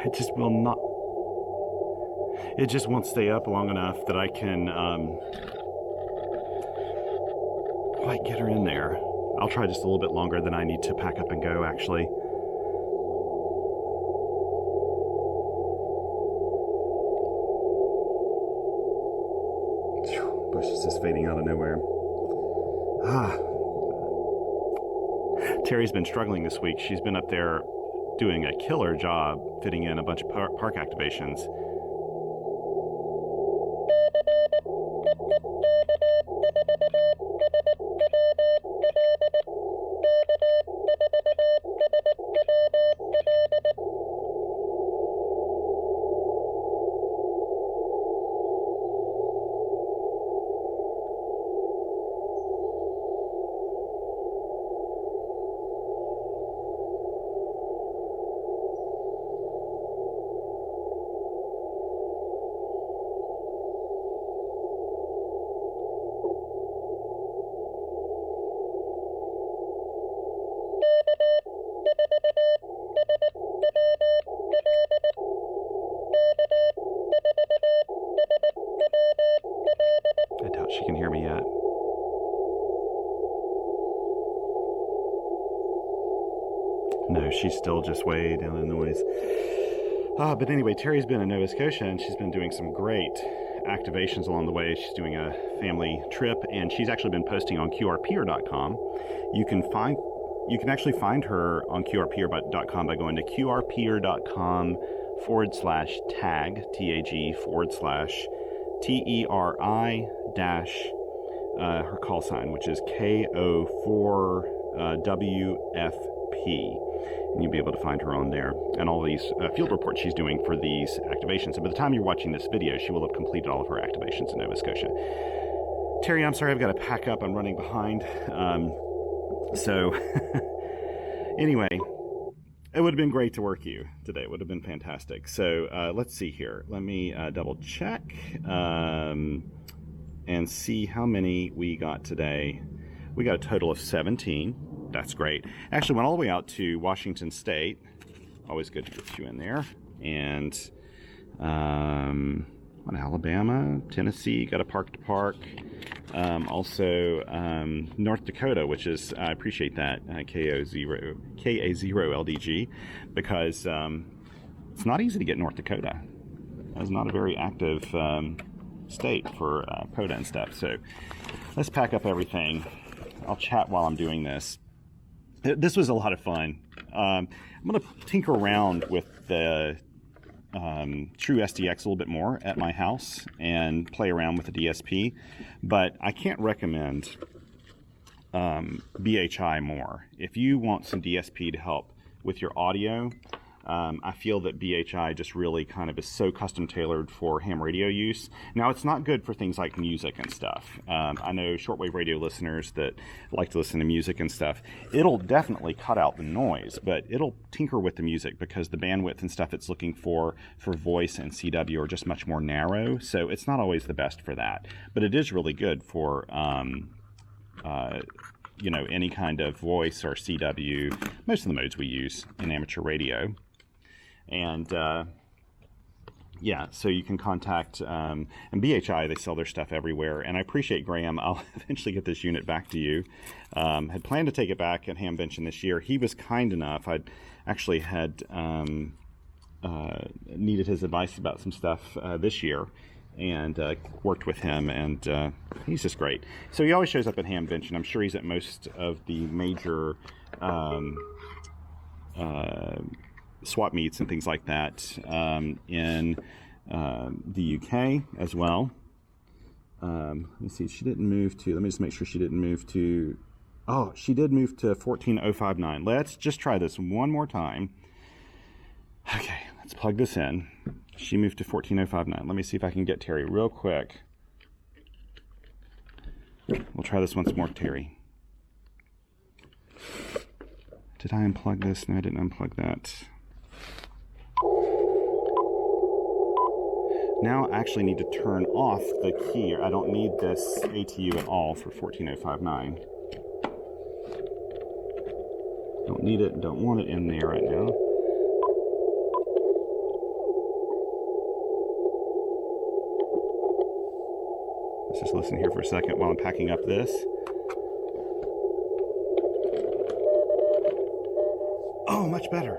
It just will not, it just won't stay up long enough that I can quite get her in there. I'll try just a little bit longer than I need to pack up and go, actually. Bush is just fading out of nowhere. Terry's been struggling this week. She's been up there doing a killer job fitting in a bunch of park activations. I doubt she can hear me yet. No, she's still just way down in the noise. But anyway, Teri's been in Nova Scotia and she's been doing some great activations along the way. She's doing a family trip and she's actually been posting on QRPer.com. You can actually find her on QRPer.com by going to QRPer.com/tag, TAG /TERI dash her call sign, which is KO4WFP. And you'll be able to find her on there and all these field reports she's doing for these activations. And by the time you're watching this video, she will have completed all of her activations in Nova Scotia. Teri, I'm sorry, I've got to pack up. I'm running behind. So anyway, it would have been great to work you today. It would have been fantastic. So let's see here. Let me double check and see how many we got today. We got a total of 17. That's great. Actually went all the way out to Washington State. Always good to get you in there. And Alabama, Tennessee, got a park to park. Also North Dakota, which is, I appreciate that, KA0LDG, because it's not easy to get North Dakota. It's not a very active state for POTA and stuff. So let's pack up everything. I'll chat while I'm doing this. This was a lot of fun. I'm going to tinker around with the True SDX a little bit more at my house and play around with the DSP, but I can't recommend BHI more. If you want some DSP to help with your audio, I feel that BHI just really kind of is so custom tailored for ham radio use. Now, it's not good for things like music and stuff. I know shortwave radio listeners that like to listen to music and stuff. It'll definitely cut out the noise, but it'll tinker with the music because the bandwidth and stuff it's looking for voice and CW are just much more narrow. So it's not always the best for that, but it is really good for you know, any kind of voice or CW, most of the modes we use in amateur radio. And yeah, so you can contact, and BHI, they sell their stuff everywhere. And I appreciate, Graham, I'll eventually get this unit back to you. Had planned to take it back at Hamvention this year. He was kind enough. I'd actually had needed his advice about some stuff this year, and worked with him, and he's just great. So he always shows up at Hamvention. I'm sure he's at most of the major swap meets and things like that in the UK as well. Let me see, she didn't move to, let me just make sure she didn't move to, oh, she did move to 14059. Let's just try this one more time. Okay, let's plug this in. She moved to 14059. Let me see if I can get Teri real quick. We'll try this once more, Teri. Did I unplug this? No, I didn't unplug that. Now I actually need to turn off the key. I don't need this ATU at all for 14059. Don't need it, don't want it in there right now. Let's just listen here for a second while I'm packing up this. Oh, much better.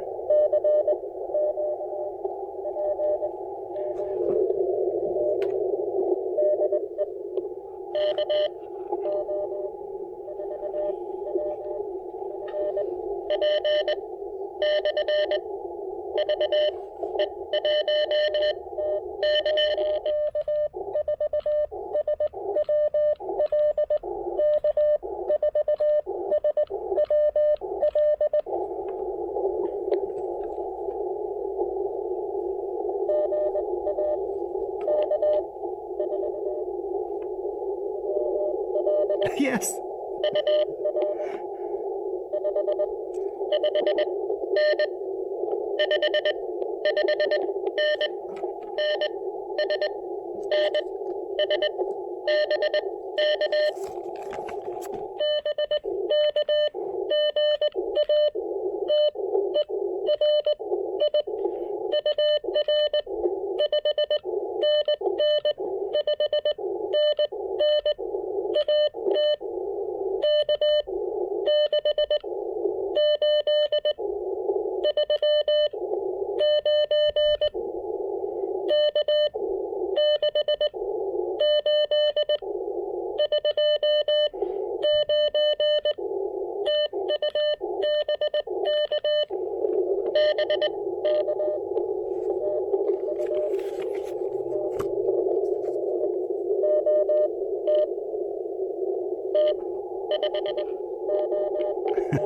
Yes.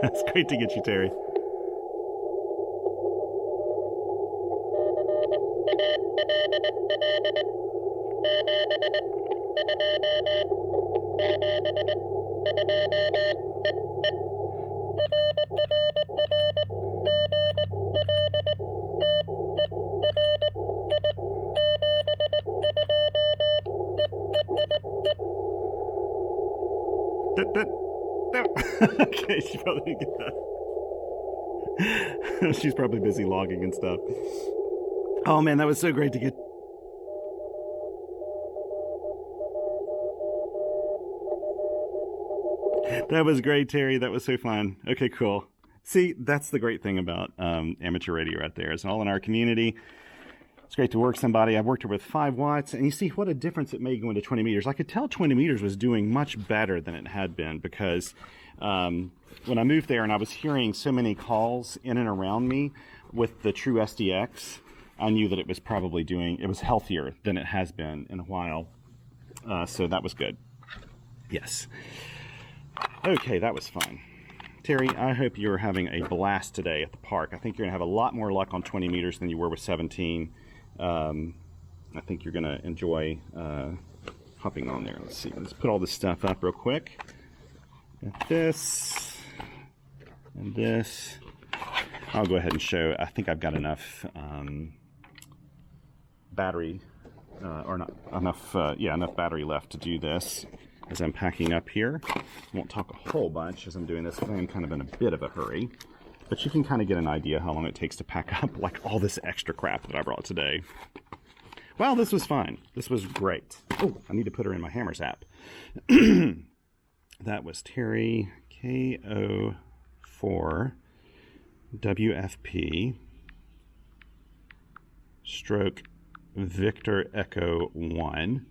It's great to get you, Teri. Okay, she probably didn't get that. She's probably busy logging and stuff. Oh man, that was so great to get. That was great, Teri. That was so fun. Okay, cool. See, that's the great thing about amateur radio right there. It's all in our community. It's great to work somebody. I've worked her with 5 watts, and you see what a difference it made going to 20 meters. I could tell 20 meters was doing much better than it had been because when I moved there and I was hearing so many calls in and around me with the true uSDX, I knew that it was probably it was healthier than it has been in a while. So that was good. Yes. Okay, that was fun. Teri, I hope you're having a blast today at the park. I think you're going to have a lot more luck on 20 meters than you were with 17. I think you're going to enjoy hopping on there. Let's see. Let's put all this stuff up real quick. Got this and this. I'll go ahead and show. I think I've got enough battery, or not enough. Yeah, enough battery left to do this. As I'm packing up here, I won't talk a whole bunch as I'm doing this. I'm kind of in a bit of a hurry, but you can kind of get an idea how long it takes to pack up like all this extra crap that I brought today. Well, this was fun. This was great. Oh, I need to put her in my Hammers app. That was Teri KO4 WFP stroke Victor Echo 1.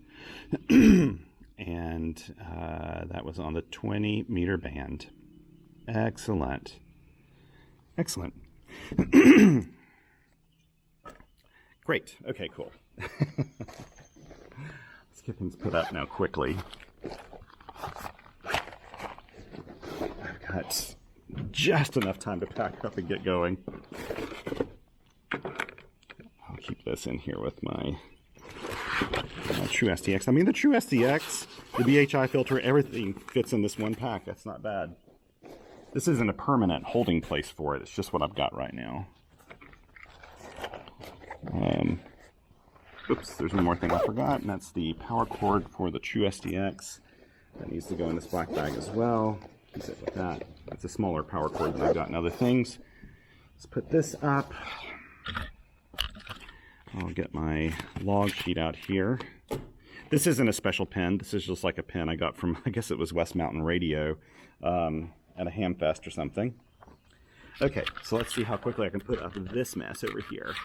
And that was on the 20 meter band. Excellent. Excellent. Great. Okay, cool. Let's get things put up now quickly. I've got just enough time to pack up and get going. I'll keep this in here with my true SDX. I mean, the true SDX, the BHI filter, everything fits in this one pack. That's not bad. This isn't a permanent holding place for it. It's just what I've got right now. Oops, there's one more thing I forgot, and that's the power cord for the true SDX. That needs to go in this black bag as well. Keep it with that. It's a smaller power cord than I've got in other things. Let's put this up. I'll get my log sheet out here. This isn't a special pen. This is just like a pen I got from, I guess it was West Mountain Radio at a ham fest or something. Okay, so let's see how quickly I can put up this mess over here.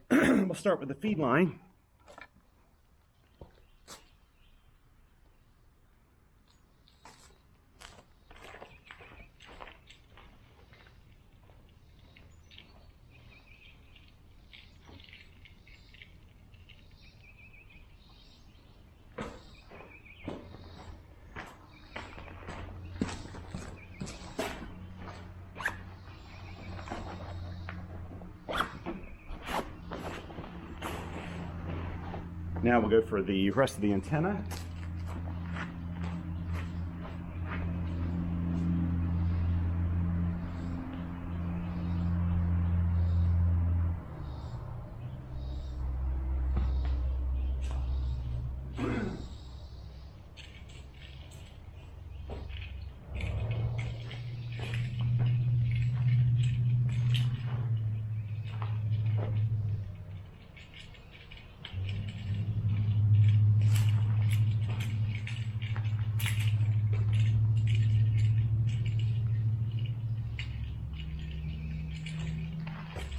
We'll start with the feed line. Now we'll go for the rest of the antenna.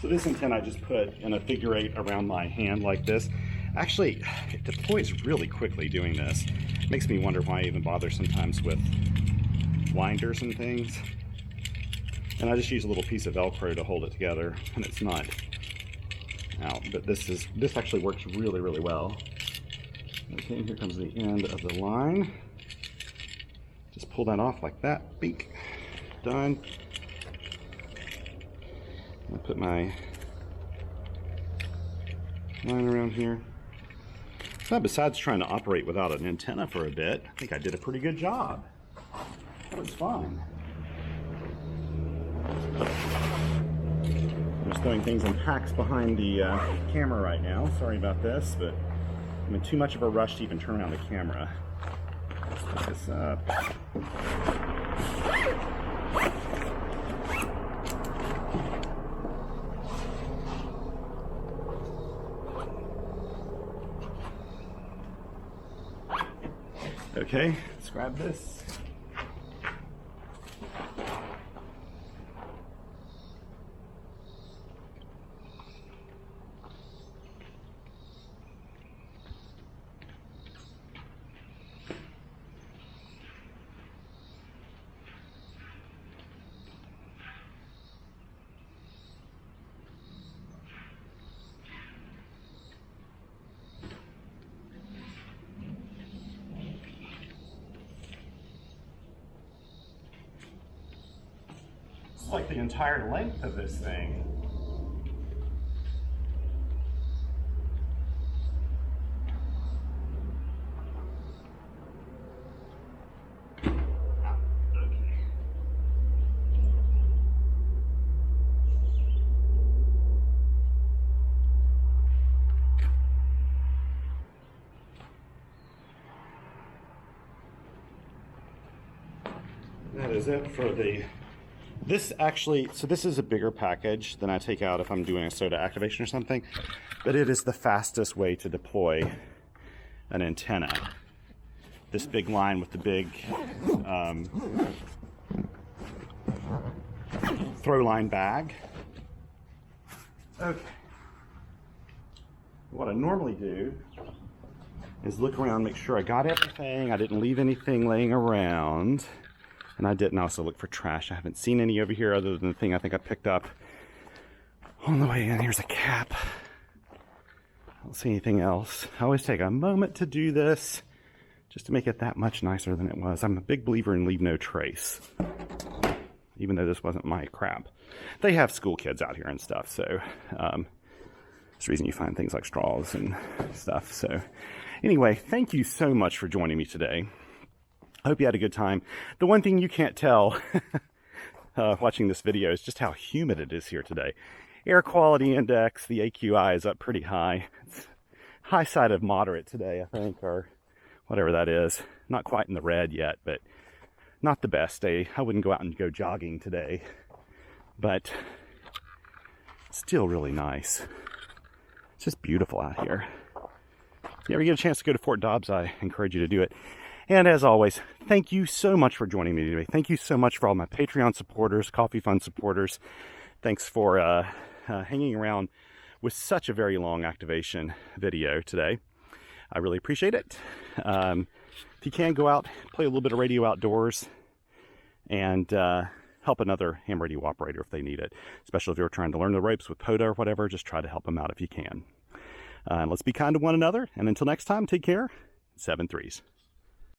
So this antenna I just put in a figure 8 around my hand like this. Actually, it deploys really quickly doing this. It makes me wonder why I even bother sometimes with winders and things. And I just use a little piece of Velcro to hold it together when it's not out. But this actually works really, really well. Okay, here comes the end of the line. Just pull that off like that. Beak. Done. I'll put my line around here. So besides trying to operate without an antenna for a bit, I think I did a pretty good job. That was fun. I'm just throwing things in packs behind the camera right now. Sorry about this, but I'm in too much of a rush to even turn around the camera. Let's put this up. Okay, let's grab this. Like the entire length of this thing. That is it for the this actually, so this is a bigger package than I take out if I'm doing a SOTA activation or something, but it is the fastest way to deploy an antenna. This big line with the big throw line bag. Okay. What I normally do is look around, make sure I got everything, I didn't leave anything laying around. And I didn't also look for trash. I haven't seen any over here other than the thing I think I picked up on the way in. Here's a cap. I don't see anything else. I always take a moment to do this just to make it that much nicer than it was. I'm a big believer in leave no trace, even though this wasn't my crap. They have school kids out here and stuff, so that's the reason you find things like straws and stuff. So anyway, thank you so much for joining me today. I hope you had a good time. The one thing you can't tell watching this video is just how humid it is here today. Air quality index, the AQI, is up pretty high. It's high side of moderate today, I think, or whatever that is. Not quite in the red yet, but not the best day. I wouldn't go out and go jogging today, but still really nice. It's just beautiful out here. If you ever get a chance to go to Fort Dobbs, I encourage you to do it. And as always, thank you so much for joining me today. Thank you so much for all my Patreon supporters, Coffee Fund supporters. Thanks for hanging around with such a very long activation video today. I really appreciate it. If you can, go out, play a little bit of radio outdoors, and help another ham radio operator if they need it. Especially if you're trying to learn the ropes with POTA or whatever, just try to help them out if you can. Let's be kind to one another. And until next time, take care. 7 3s.